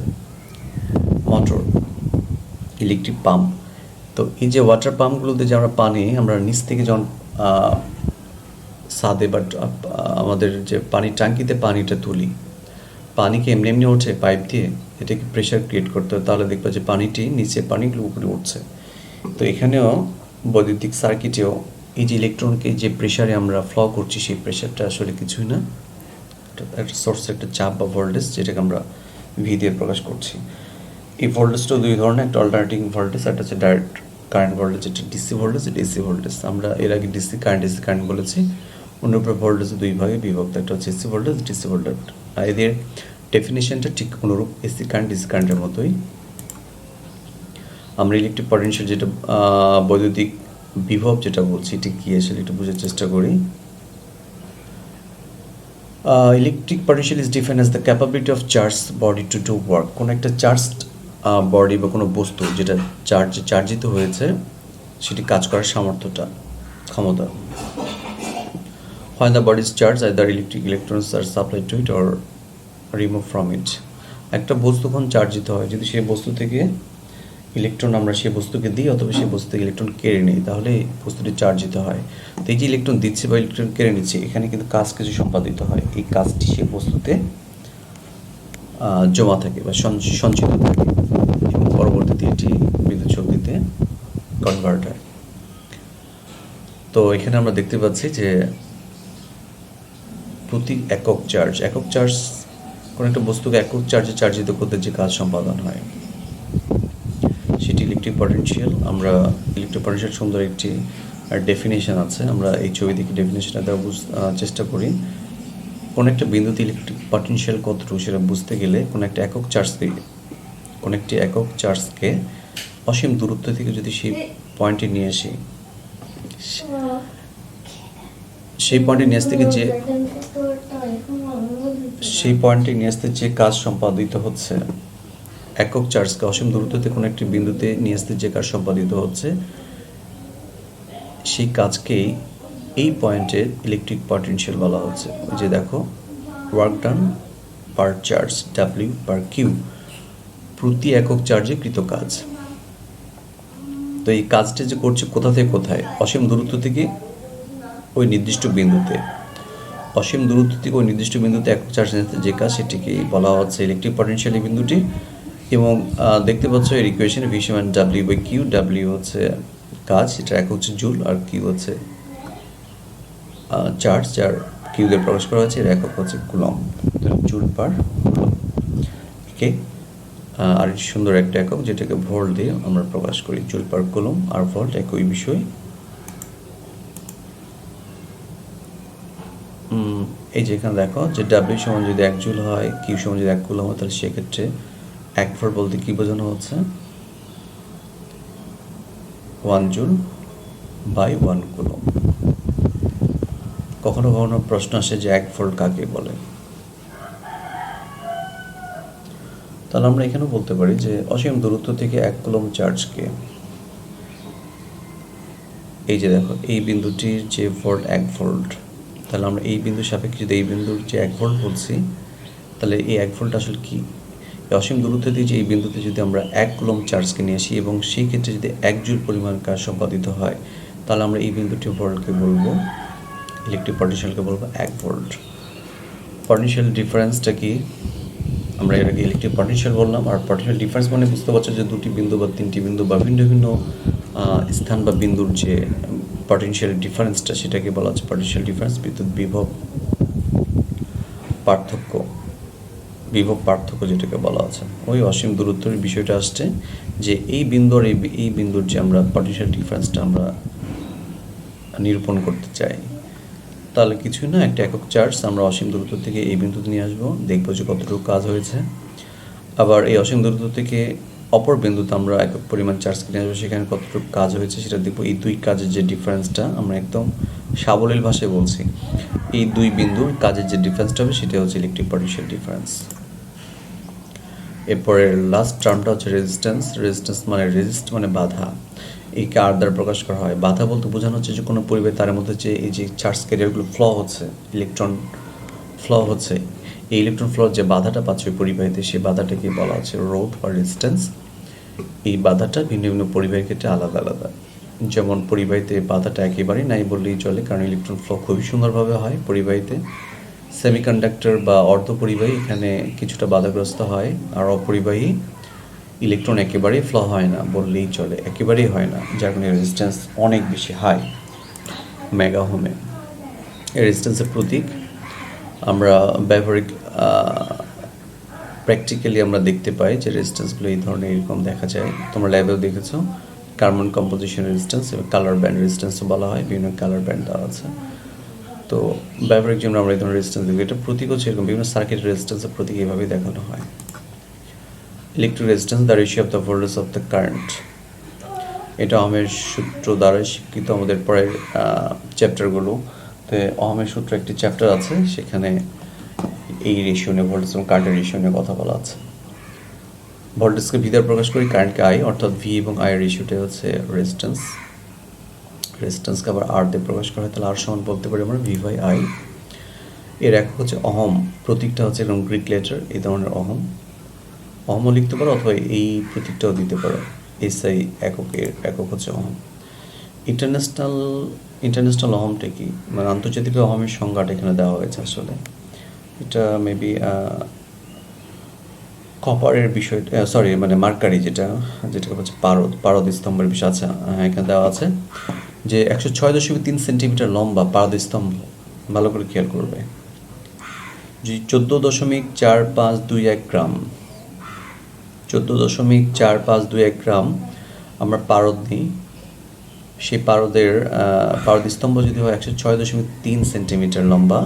মোটর, ইলেকট্রিক পাম্প, তো এই যে ওয়াটার পাম্পগুলোতে যে আমরা পানি আমরা নিচ থেকে যখন ছাদে বা আমাদের যে পানি ট্যাঙ্কিতে পানিটা তুলি, পানিকে এমনি এমনি ওঠে পাইপ দিয়ে, এটাকে প্রেশার ক্রিয়েট করতে হবে, তাহলে দেখবা যে পানিটি নিচে পানিগুলো উপরে উঠছে। তো এখানেও বৈদ্যুতিক সার্কিটেও এই যে ইলেকট্রনকে যে প্রেশারে আমরা ফ্লো করছি, সেই প্রেশারটা আসলে কিছুই না, একটা সোর্সের একটা চাপ বা ভোল্টেজ, যেটাকে আমরা ভি দিয়ে প্রকাশ করছি। এই ভোল্টেজটা দুই ধরনের, একটা অল্টারনেটিং ভোল্টেজ, একটা হচ্ছে ডাইরেক্ট কারেন্ট ভোল্টেজ, যেটা ডিসি ভোল্টেজ, এটা এসি ভোল্টেজ। আমরা এর আগে ডিসি কারেন্ট বলেছি। অনুরূপে ভোল্টেজ দুই ভাগে বিভক্ত, একটা হচ্ছে এসি ভোল্টেজ, ডিসি ভোল্টেজ। আর এদের ডেফিনেশনটা ঠিক অনুরূপ এসি কারেন্ট ডিসি কারেন্টের মতোই। আমরা ইলেকট্রিক পটেনশিয়াল, যেটা বৈদ্যুতিক বিভব যেটা বলছি, এটি কি আসলে একটু বোঝার চেষ্টা করি। Electric potential is defined as the capability of charge body to do work. কোনো একটা চার্জড বডি বা কোনো বস্তু যেটা চার্জিত হয়েছে, সেটি কাজ করার ক্ষমতা। When the body is charged, either electrons are supplied to it or removed from it. একটা বস্তু যখন চার্জিত হয়, যদি সেই বস্তু থেকে ইলেকট্রন আমরা সেই বস্তুকে দিই অথবা সেই বস্তু থেকে ইলেকট্রন কেড়ে নিই, তাহলে বস্তুটি চার্জিত হয়। তো এই যে ইলেকট্রন দিচ্ছে বা ইলেকট্রন কেড়ে নিচ্ছে, এখানে কিন্তু কাজ কিছু সম্পাদিত হয়। এই কাজটি সেই বস্তুতে জমা থাকে বা সঞ্চিত থাকে, এবং পরবর্তী দিয়ে এটি বিদ্যুৎ শক্তিতে কনভার্ট হয়। তো এখানে আমরা দেখতে পাচ্ছি যে প্রতি একক চার্জ কোনো একটা বস্তুকে একক চার্জে চার্জিত করতে যে কাজ সম্পাদন হয় সেটি ইলেকট্রিক পটেনশিয়াল। আমরা ইলেকট্রিক পটেনশিয়াল সুন্দর একটি ডেফিনেশন আছে, আমরা এই ছবি দেখে ডেফিনেশনটা দেওয়ার চেষ্টা করি। কোনো একটা বিন্দুতে ইলেকট্রিক পটেনশিয়াল কতটুকু সেটা বুঝতে গেলে কোনো একটি একক চার্জকে অসীম দূরত্ব থেকে যদি সেই পয়েন্টে নিয়ে আসি, সেই পয়েন্টে নিয়ে আসতে যে কাজ সম্পাদিত হচ্ছে, একক চার্জকে অসীম দূরত্বতে কোনো একটি বিন্দুতে নিয়ে আসতে যে কাজ সম্পাদিত হচ্ছে, সেই কাজকেই এই পয়েন্টের ইলেকট্রিক পটেনশিয়াল বলা হচ্ছে। যে দেখো, ওয়ার্ক ডান পার চার্জ ডাব্লিউ পার কিউ, প্রতি একক চার্জে কৃত কাজ। তো এই কাজটা যে করছে কোথা থেকে কোথায়, অসীম দূরত্ব থেকে ওই নির্দিষ্ট বিন্দুতে, একক চার্জ নিতে যে কাজ সেটিকে বলা হচ্ছে ইলেকট্রিক পটেনশিয়াল এই বিন্দুটি। এবং দেখতে পাচ্ছ এর ইকুয়েশনে ভি সমান ডাব্লিউ বাই কিউ, ডাব্লিউ হচ্ছে কাজ, এটা এক হচ্ছে জুল, আর কিউ হচ্ছে চার্জ যার কিউ দিয়ে প্রকাশ করা হয়েছে, এর একক হচ্ছে কুলম্ব, জুল পার কুলম্ব। ওকে, আর সুন্দর একটা একক যেটাকে ভোল্ট দিয়ে আমরা প্রকাশ করি, জুল পার কুলম্ব আর ভোল্ট একই বিষয়। এই যে এখানে দেখো যে ডাব্লিউ সমান যদি 1 জুল হয়, কিউ সমান যদি 1 কুলম্ব হয়, তাহলে সেক্ষেত্রে 1 ভোল্ট বলতে কি বোঝানো হচ্ছে, 1 জুল বাই 1 কুলম্ব। কখনো কখনো প্রশ্ন আসে যে 1 ভোল্ট কাকে বলে। তাহলে আমরা এখানে বলতে পারি যে অসীম দূরত্ব থেকে 1 কুলম্ব চার্জকে, এই যে দেখো এই বিন্দুটির যে ভোল্ট 1 ভোল্ট, তাহলে আমরা এই বিন্দুর সাপেক্ষে যদি এই বিন্দুর যে 1 ভোল্ট বলছি, তাহলে এই 1 ভোল্ট আসলে কি, অসীম দূরত্ব দিয়ে যে এই বিন্দুতে যদি আমরা 1 কুলম্ব চার্জকে নিয়ে আসি এবং সেই ক্ষেত্রে যদি 1 জুল পরিমাণ কাজ সম্পাদিত হয়, তাহলে আমরা এই বিন্দুটির ভোল্টকে বলবো, ইলেকট্রিক পটেনশিয়ালকে বলবো 1 ভোল্ট। পটেনশিয়াল ডিফারেন্সটা কি, আমরা এর আগে ইলেকট্রিক পটেনশিয়াল বললাম। আর পটেনশিয়াল ডিফারেন্স মানে বুঝতে পারছো যে দুটি বিন্দু বা তিনটি বিন্দু বা ভিন্ন ভিন্ন স্থান বা বিন্দুর যে পটেনশিয়াল ডিফারেন্সটা, সেটাকে বলা হচ্ছে পটেনশিয়াল ডিফারেন্স, বিদ্যুৎ বিভব পার্থক্য যেটাকে বলা আছে। ওই অসীম দূরত্বের বিষয়টা আসছে যে এই বিন্দুর যে আমরা পটেনশিয়াল ডিফারেন্সটা আমরা নিরূপণ করতে চাই, তাহলে কিছুই না, একটা একক চার্জ আমরা অসীম দূরত্ব থেকে এই বিন্দুতে নিয়ে আসবো, দেখবো যে কতটুকু কাজ হয়েছে। আবার এই অসীম দূরত্ব থেকে অপর বিন্দুতে আমরা একক পরিমাণ চার্জকে নিয়ে আসবো, সেখানে কতটুকু কাজ হয়েছে সেটা দেখবো। এই দুই কাজের যে ডিফারেন্সটা, আমরা একদম সাবলীল ভাষায় বলছি, এই দুই বিন্দুর কাজের যে ডিফারেন্সটা হবে সেটা হচ্ছে ইলেকট্রিক পটেনশিয়াল ডিফারেন্স। এরপরে লাস্ট টার্মটা হচ্ছে রেজিস্ট্যান্স মানে রেজিস্ট মানে বাধা। এই কার দ্বারা প্রকাশ করা হয়। বাধা বলতে বোঝানো হচ্ছে যে কোনো পরিবেশ তার মধ্যে যে এই যে চার্জ ক্যারিয়ারগুলো ফ্লো হচ্ছে, ইলেকট্রন ফ্লো হচ্ছে, এই ইলেকট্রন ফ্লো যে বাধাটা পাচ্ছে ওই পরিবাহীতে, সেই বাধাটাকে বলা হচ্ছে রোধ বা রেজিস্ট্যান্স। এই বাধাটা ভিন্ন ভিন্ন পরিবাহীর ক্ষেত্রে আলাদা আলাদা। যেমন পরিবাহীতে বাধাটা একেবারেই নাই বললেই চলে, কারণ ইলেকট্রন ফ্লো খুবই সুন্দরভাবে হয় পরিবাহীতে। সেমিকন্ডাক্টর বা অর্ধপরিবাহী এখানে কিছুটা বাধাগ্রস্ত হয়, আর অপরিবাহী ইলেকট্রন একেবারেই ফ্লো হয় না বললেই চলে, একেবারেই হয় না, যার কারণে রেজিস্ট্যান্স অনেক বেশি হাই, মেগা হোমে। এই রেজিস্ট্যান্সের প্রতীক আমরা ব্যবহারিক প্র্যাকটিক্যালি আমরা দেখতে পাই যে রেজিস্ট্যান্সগুলো এই ধরনের এরকম দেখা যায়। তোমরা ল্যাবেও দেখেছো, কার্বন কম্পোজিশন রেজিস্ট্যান্স এবং কালার ব্যান্ড রেজিস্ট্যান্সও বলা হয়, বিভিন্ন কালার ব্যান্ড দেওয়া আছে। তো ব্যবহারিক জন্য আমরা এই ধরনের রেজিস্ট্যান্স দেখি। এটা প্রতীক হচ্ছে এরকম, বিভিন্ন সার্কিট রেজিস্ট্যান্সের প্রতীক এইভাবেই দেখানো হয়। Electric resistance the ratio of the voltage of the current, এটা অহমের সূত্র দ্বারা স্বীকৃত। আমাদের পরের চ্যাপ্টারগুলোতে অহমের সূত্র একটি চ্যাপ্টার আছে, সেখানে এই রেশিও নিয়ে, ভোল্টেজ এবং কারেন্টের রেশিও নিয়ে কথা বলা আছে। ভোল্টেজকে ভি দ্বারা প্রকাশ করি, কারেন্টকে আই, অর্থাৎ ভি এবং আই এর রেশিওটা হচ্ছে রেজিস্ট্যান্সকে আবার আর দিয়ে প্রকাশ করা হয়, তাহলে আর সমান বলতে পারি আমরা ভি বাই আই। এর একক হচ্ছে অহম, প্রতীকটা হচ্ছে এরকম গ্রিক লেটার, এই ধরনের অহমও লিখতে পারো অথবা এই প্রতীকটাও দিতে পারো, এসআই একক হচ্ছে অহম। ইন্টারন্যাশনাল অহমটা কি, মানে আন্তর্জাতিক অহমের সংজ্ঞাটা এখানে দেওয়া হয়েছে। আসলে এটা মেবি কপারের বিষয়টা মানে মার্কারি যেটাকে বলছে পারদ স্তম্ভের বিষয় আছে। এখানে দেওয়া আছে যে 106.3 সেন্টিমিটার লম্বা পারদ স্তম্ভ। ভালো করে খেয়াল করবে যে 14.4521 গ্রাম, 14.4521 গ্রাম আমরা পারদ নিই। সেই পারদ স্তম্ভ যদি হয় 106.3 সেন্টিমিটার লম্বা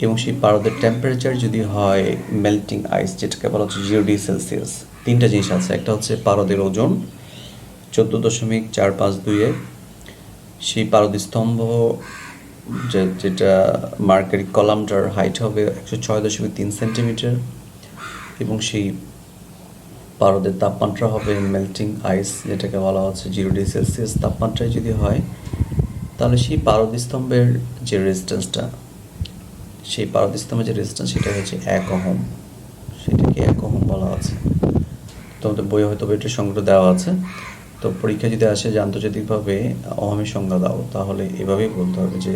এবং সেই পারদের টেম্পারেচার যদি হয় মেল্টিং আইস, যেটাকে বলা হচ্ছে 0 ডিগ্রি সেলসিয়াস। তিনটা জিনিস আছে, একটা হচ্ছে পারদের ওজন 14.452, সেই পারদ স্তম্ভ যেটা মার্কারি কলামটার হাইট হবে 106.3 সেন্টিমিটার এবং সেই পারদের তাপমাত্রা হবে মেল্টিং আইস, যেটাকে বলা হচ্ছে 0 ডিগ্রি সেলসিয়াস তাপমাত্রায় যদি হয়, তাহলে সেই পারদ স্তম্ভের যে রেজিস্ট্যান্সটা, সেই পারদ স্তম্ভের যে রেজিস্ট্যান্স সেটা হচ্ছে 1 ওহম। সেটাকে 1 ওহম বলা আছে। তোমাদের বইয়ে হয়তো এটার সংজ্ঞা দেওয়া আছে। তো পরীক্ষা যদি আসে যে আন্তর্জাতিকভাবে ওহমের সংজ্ঞা দাও, তাহলে এভাবেই বলতে হবে যে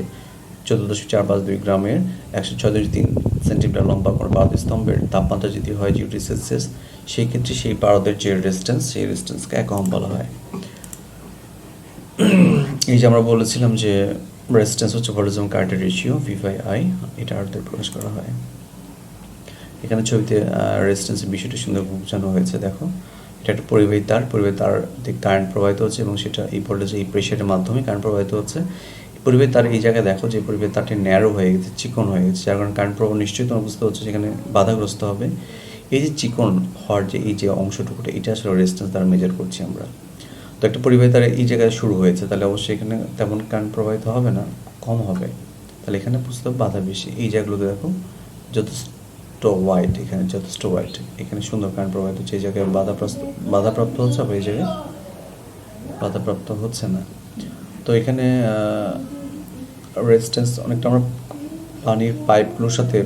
14.452 গ্রামের 106.3 সেন্টিমিটার লম্বা কোনো পারদ স্তম্ভের তাপমাত্রা যদি হয় 0 ডিগ্রি সেলসিয়াস, সেই ক্ষেত্রে সেই পারদের যে রেজিস্ট্যান্স, সেই রেজিস্ট্যান্সকে 1 ওহম বলা হয়। এই যে আমরা বলেছিলাম যে রেজিস্ট্যান্স হচ্ছে ভোল্টেজ কারেন্টের রেশিও V/I, এটা আরতে প্রকাশ করা হয়। এখানে ছবিতে রেজিস্ট্যান্সের বিষয়টা সুন্দর বোঝানো হয়েছে। দেখো, এটা একটা পরিবাহী তার কারেন্ট প্রবাহিত হচ্ছে এবং সেটা এই ভোল্টেজ এই প্রেশারের মাধ্যমে কারেন্ট প্রবাহিত হচ্ছে। পরিবাহী তার এই জায়গায় দেখো যে পরিবাহী তারটি ন্যারো হয়ে গেছে, চিকন হয়ে গেছে, যার কারণে কারেন্ট প্রবাহ নিশ্চয়ই তোমার বুঝতে হচ্ছে যেখানে বাধাগ্রস্ত হবে। এই যে চিকন হওয়ার যে এই যে অংশটুকুটা, এটা আসলে রেজিস্ট্যান্স দ্বারা মেজার করছি আমরা। তো একটা পরিবাহী তার এই জায়গায় শুরু হয়েছে, তাহলে অবশ্যই এখানে তেমন কারেন্ট প্রবাহিত হবে না, কম হবে। তাহলে এখানে বুঝতে হবে বাধা বেশি। এই জায়গাগুলোতে দেখো যথেষ্ট ওয়াইড, এখানে যথেষ্ট ওয়াইড, এখানে সুন্দর কারেন্ট প্রবাহিত হচ্ছে। এই জায়গায় বাধাপ্রাপ্ত হচ্ছে, আবার এই জায়গায় বাধাপ্রাপ্ত হচ্ছে না। তো এখানে রেজিস্ট্যান্স অনেকটা আমরা পানির পাইপগুলোর সাথে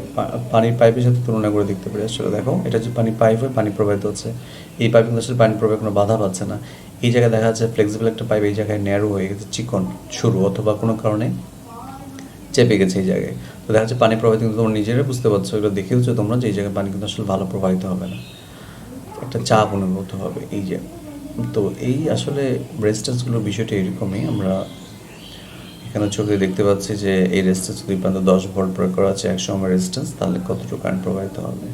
পানির পাইপের সাথে তুলনা করে দেখতে পারি। আসলে দেখো, এটা যে পানির পাইপ হয়ে পানি প্রবাহিত হচ্ছে, এই পাইপ কিন্তু আসলে পানি প্রবাহে কোনো বাধা পাচ্ছে না। এই জায়গায় দেখা যাচ্ছে ফ্লেক্সিবল একটা পাইপ এই জায়গায় ন্যারো হয়ে গেছে, চিকন সরু, অথবা কোনো কারণে চেপে গেছে এই জায়গায়। তো দেখা যাচ্ছে পানি প্রবাহিত কিন্তু তোমরা নিজেরাই বুঝতে পারছো, এগুলো দেখেওছো তোমরা যে এই জায়গায় পানি কিন্তু আসলে ভালো প্রবাহিত হবে না, একটা চাপ অনুভূত হবে এই যে। তো এই আসলে রেজিস্ট্যান্সগুলোর বিষয়টা এরকমই। আমরা এখানে ছবিতে দেখতে পাচ্ছি যে এই রেজিস্ট্যান্স দুই প্রান্তে 10 ভোল্ট প্রয়োগ করা আছে 100 ওহমের রেজিস্ট্যান্স, তাহলে কতটুকু কারেন্ট প্রবাহিত হবে?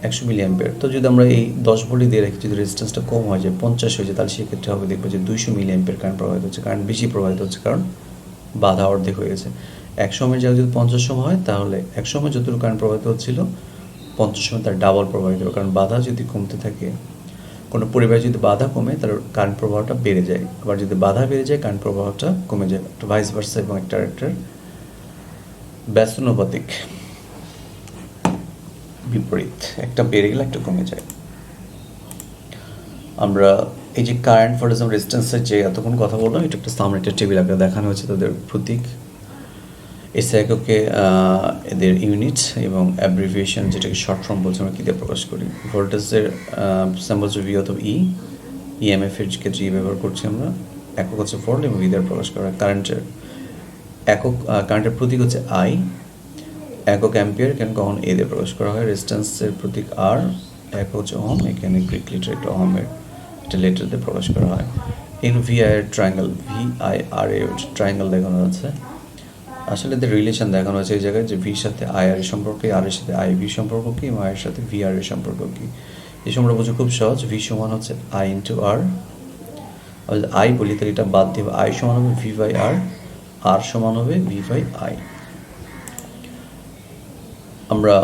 100 মিলি অ্যাম্পিয়ার। তো যদি আমরা এই 10 ভোল্টই দিয়ে রাখি, যদি রেজিস্ট্যান্সটা কম হয়ে যায়, 50 হয়ে যায়, তাহলে সেক্ষেত্রে হবে দেখবো যে 200 মিলি অ্যাম্পিয়ার কারেন্ট প্রবাহিত হচ্ছে। কারেন্ট বেশি প্রবাহিত হচ্ছে কারণ বাধা অর্ধেক হয়ে গেছে। 100 ওহমের জায়গায় যদি 50 ওহম হয়, তাহলে 100 ওহমে যতটুকু কারেন্ট প্রবাহিত হচ্ছিল 50 ওহমে তার ডাবল প্রবাহিত হবে, কারণ বাধা যদি কমতে থাকে, কোনো পরিবারে যদি বাধা কমে তাহলে কারেন্ট প্রবাহটা বেড়ে যায়, আবার যদি বাধা বেড়ে যায় কারেন্ট প্রবাহটা কমে যায়, একটা ভাইস ভার্সা এবং একটা ব্যস্তানুপাতিক বিপরীত, একটা বেড়ে গেলে একটা কমে যায়। আমরা এই যে কারেন্ট ফর এক্সাম্পল রেজিস্ট্যান্সের যে এতক্ষণ কথা বললাম, এটা একটা সামনে একটা টেবিল আকারে দেখানো হয়েছে, তাদের প্রতীক, এসআই এককে এদের ইউনিট এবং অ্যাব্রিভিয়েশন, যেটাকে শর্ট ফর্ম বলছে, আমরা কী দিয়ে প্রকাশ করি। ভোল্টেজের সিম্বল হচ্ছে ভি অথবা ইএমএফ এর ক্ষেত্রে ব্যবহার করছি আমরা। একক হচ্ছে ভোল্ট এবং ভি দিয়ে প্রকাশ করা। কারেন্টের প্রতীক হচ্ছে আই, একক অ্যাম্পিয়ার কেন কখন এ দিয়ে প্রকাশ করা হয়। রেজিস্ট্যান্সের প্রতীক আর, একক হচ্ছে ওহম, এখানে গ্রিক লিটার একটা ওহমের একটা লেটার দিয়ে প্রকাশ করা হয়। এর ভিআই এর ট্রায়াঙ্গেল, VIR এর ট্রায়াঙ্গেল দেখানো আছে। আসলে এদের রিলেশন দেখানো হয়েছে এই জায়গায়, যে ভির সাথে IR এর সম্পর্ক কি, আর এর সাথে IV সম্পর্ক কি, এবং এর সাথে VR এর সম্পর্ক কি। এই সম্পর্ক বোঝা খুব সহজ। V সমান হচ্ছে I ইন্টু R, যদি I বলি তাহলে এটা বাদ দিয়ে I সমান হবে V/R, R সমান হবে V/I। আমরা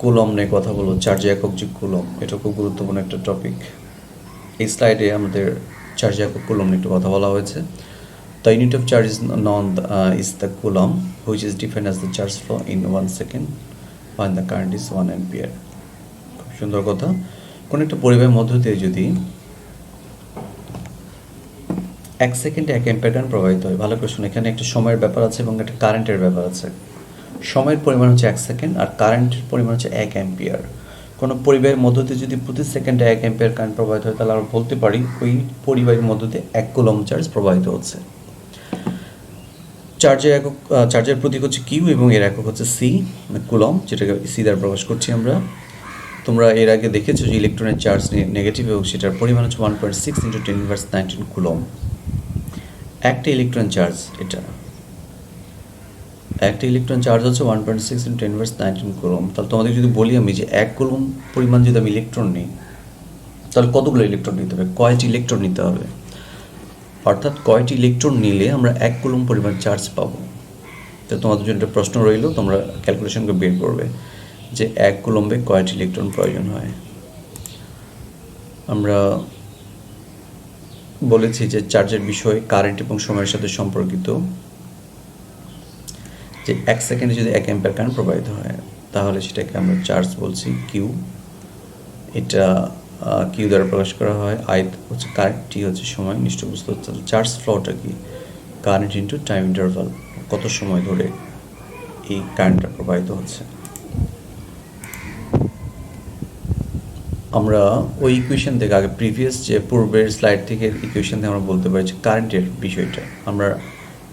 কুলম নিয়ে কথা বলবো, চার্জ একক যে কুলম, এটা খুব গুরুত্বপূর্ণ একটা টপিক। এই স্লাইডে আমাদের চার্জ একক কুলম নিয়ে একটু কথা বলা হয়েছে। The unit of charge is the coulomb, which is defined as the charge flow in 1 second when the current is 1 ampere. খুব সুন্দর কথা। কোন একটা পরিবাহের মধ্য দিয়ে যদি 1 সেকেন্ডে 1 অ্যাম্পিয়ার কারেন্ট প্রবাহিত হয়, ভালো করে শুনুন, এখানে একটা সময়ের ব্যাপার আছে এবং একটা কারেন্টের ব্যাপার আছে। সময়ের পরিমাণ হচ্ছে 1 সেকেন্ড আর কারেন্টের পরিমাণ হচ্ছে 1 অ্যাম্পিয়ার। কোনো পরিবাহের মধ্য দিয়ে যদি প্রতি সেকেন্ডে 1 অ্যাম্পিয়ার কারেন্ট প্রবাহিত হয়, তাহলে আমরা বলতে পারি ওই পরিবাহের মধ্য দিয়ে 1 কুলম্ব চার্জ প্রবাহিত হচ্ছে। চার্জের প্রতীক হচ্ছে কিউ এবং এর একক হচ্ছে সি, কুলম্ব, যেটাকে সি দ্বারা প্রকাশ করছি আমরা। তোমরা এর আগে দেখেছো যে ইলেকট্রনের চার্জ নেগেটিভ এবং সেটার পরিমাণ হচ্ছে 1.6 × 10⁻19 কুলম। একটা ইলেকট্রন চার্জ, এটা একটা ইলেকট্রন চার্জ হচ্ছে 1.6 × 10⁻19 কুলম। তাহলে তোমাদের যদি বলি আমি যে 1 কুলম পরিমাণ যদি আমি ইলেকট্রন নিই, তাহলে কতগুলো ইলেকট্রন নিতে হবে, কয়টি ইলেকট্রন নিতে হবে, অর্থাৎ কয়টি ইলেকট্রন নিলে আমরা 1 কুলম পরিমাণ চার্জ পাবো। তো তোমাদের জন্য একটা প্রশ্ন রইল, তোমরা ক্যালকুলেশন করে বের করবে যে 1 কুলম্বে কয়টি ইলেকট্রন প্রয়োজন হয়। আমরা বলেছি যে চার্জের বিষয় কারেন্ট এবং সময়ের সাথে সম্পর্কিত। যে 1 সেকেন্ডে যদি 1 অ্যাম্পিয়ার কারেন্ট প্রবাহিত হয় তাহলে সেটাকে আমরা চার্জ বলছি কিউ। এটা কিউ দ্বারা প্রকাশ করা হয়। আই হচ্ছে কারেন্ট, টি হচ্ছে সময়। নিশ্চয় বুঝতে হচ্ছে চার্জ ফ্লোটা কি, কারেন্ট ইন্টু টাইম ইন্টারভাল, কত সময় ধরে এই কারেন্টটা প্রবাহিত হচ্ছে। আমরা ওই ইকুয়েশন থেকে আগে প্রিভিয়াস যে পূর্বের স্লাইড থেকে ইকুয়েশন থেকে আমরা বলতে পারি যে কারেন্টের বিষয়টা আমরা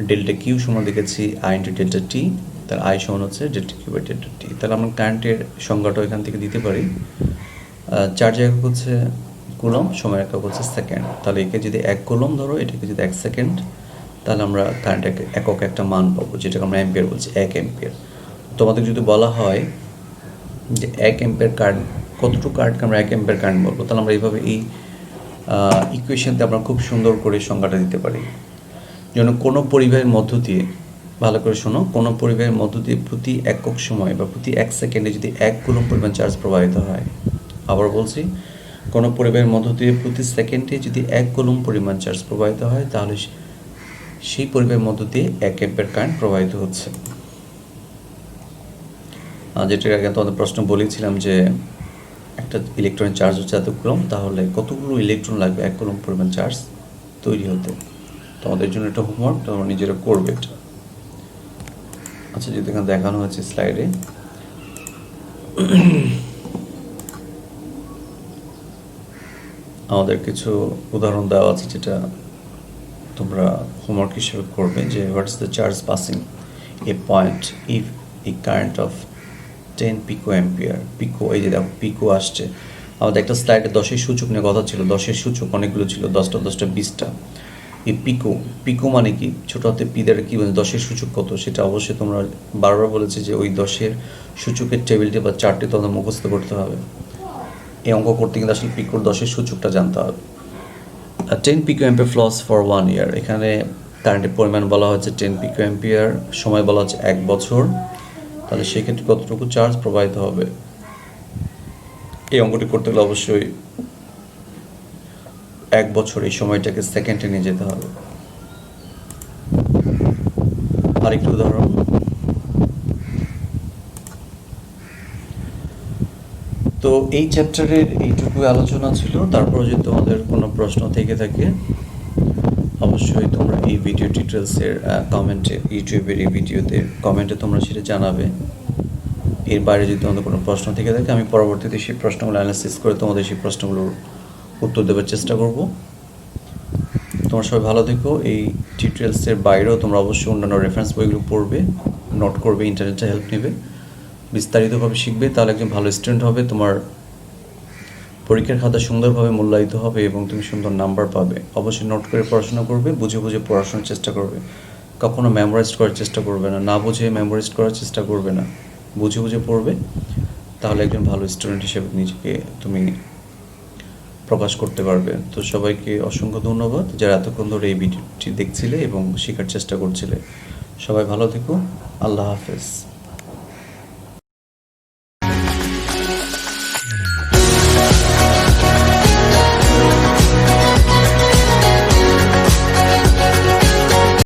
ডেল্টা কিউ সমান দেখেছি আই ইন্টু ডেল্টা টি, তার আই সমান হচ্ছে ডেল্টা কিউ বাই ডেল্টা টি। তাহলে আমরা কারেন্টের সংজ্ঞাটা এখান থেকে দিতে পারি। চার্জ একক হচ্ছে কুলম, সময় একক হচ্ছে সেকেন্ড। তাহলে একে যদি 1 কুলম ধরো, এটাকে যদি 1 সেকেন্ড, তাহলে আমরা কারেন্ট একক একটা মান পাবো, যেটাকে আমরা অ্যাম্পিয়ার বলছি, 1 অ্যাম্পিয়ার। তোমাদের যদি বলা হয় যে 1 অ্যাম্পিয়ার কারেন্ট, কতটুকু কারেন্টকে আমরা 1 অ্যাম্পিয়ার কারেন্ট বলবো, তাহলে আমরা এইভাবে এই ইকুয়েশনতে আমরা খুব সুন্দর করে সংজ্ঞাটা দিতে পারি। যেন কোনো পরিবাহের মধ্য দিয়ে, ভালো করে শোনো, কোনো পরিবাহের মধ্য দিয়ে প্রতি একক সময় বা প্রতি 1 সেকেন্ডে যদি 1 কুলম পরিমাণ চার্জ প্রবাহিত হয়, আবার বলছি, কোনো পরিবাহের মধ্য দিয়ে প্রতি সেকেন্ডে যদি 1 কুলম পরিমাণ চার্জ প্রবাহিত হয় তাহলে সেই পরিবাহের মধ্য দিয়ে 1 অ্যাম্পিয়ার কারেন্ট প্রবাহিত হচ্ছে। যেটার আগে তোমাদের প্রশ্ন বলেছিলাম যে একটা ইলেকট্রনের চার্জ হচ্ছে এত কুলম, তাহলে কতগুলো ইলেকট্রন লাগবে 1 কুলম পরিমাণ চার্জ তৈরি হতে। তোমাদের জন্য একটা হোমওয়ার্ক, তোমরা নিজেরা করবে এটা। আচ্ছা, যেটা এখানে দেখানো হয়েছে স্লাইডে, আমাদের কিছু উদাহরণ দেওয়া আছে যেটা তোমরা হোমওয়ার্ক হিসেবে করবে। যে what is the charge passing a point if a current of 10 pico ampere. Pico, এই যে দেখো পিকো আসছে। আমাদের একটা স্লাইডে 10-এর সূচক নিয়ে কথা ছিল, 10-এর সূচক অনেকগুলো ছিল, 10টা 10টা 20টা। এই পিকো, পিকো মানে কি, ছোটো হাতে পি দ্বারা কী বলছে, 10-এর সূচক কত, সেটা অবশ্যই তোমরা বারবার বলেছে যে ওই 10-এর সূচকের টেবিলটি বা চার্টটি তোমাদের মুখস্থ করতে হবে। এই অঙ্ক করতে কিন্তু আসলে পিকোর 10-এর সূচকটা জানতে হবে। 10 পিকো অ্যাম্পিয়ার ফ্লস ফর 1 ইয়ার, এখানে কারেন্টের পরিমাণ বলা হচ্ছে 10 পিকো অ্যাম্পিয়ার, সময় বলা হচ্ছে 1 বছর। তাহলে সেক্ষেত্রে কতটুকু চার্জ প্রবাহিত হবে, এই অঙ্কটি করতে গেলে অবশ্যই 1 বছর এই সময়টাকে সেকেন্ডে নিয়ে যেতে হবে। আরেকটি উদাহরণ, তো এই চ্যাপ্টারের এইটুকু আলোচনা ছিল। তারপর যদি তোমাদের কোনো প্রশ্ন থেকে থাকে অবশ্যই তোমরা এই ভিডিও ডিটেলসের কমেন্টে, ইউটিউবের এই ভিডিওতে কমেন্টে তোমরা সেটা জানাবে। এর বাইরে যদি তোমাদের কোনো প্রশ্ন থেকে থাকে আমি পরবর্তীতে সেই প্রশ্নগুলো অ্যানালাইসিস করে তোমাদের সেই প্রশ্নগুলোর উত্তর দেওয়ার চেষ্টা করব। তোমরা সবাই ভালো থেকো। এই টিউটোরিয়ালসের বাইরেও তোমরা অবশ্যই অন্যান্য রেফারেন্স বইগুলো পড়বে, নোট করবে, ইন্টারনেটে হেল্প নেবে, বিস্তারিতভাবে শিখবে। তাহলে একজন ভালো স্টুডেন্ট হবে, তোমার পরীক্ষার খাতা সুন্দরভাবে মূল্যায়িত হবে এবং তুমি সুন্দর নাম্বার পাবে। অবশ্যই নোট করে পড়াশোনা করবে, বুঝে বুঝে পড়াশোনার চেষ্টা করবে। কখনো মেমোরাইজ করার চেষ্টা করবে না, না বুঝে মেমোরাইজ করার চেষ্টা করবে না, বুঝে বুঝে পড়বে। তাহলে একজন ভালো স্টুডেন্ট হিসেবে নিজেকে তুমি প্রকাশ করতে পারবে। তো সবাইকে অসংখ্য ধন্যবাদ যারা এতক্ষণ ধরে এই ভিডিওটি দেখছিলে এবং শেখার চেষ্টা করছিলে। সবাই ভালো থেকো। আল্লাহ হাফেজ।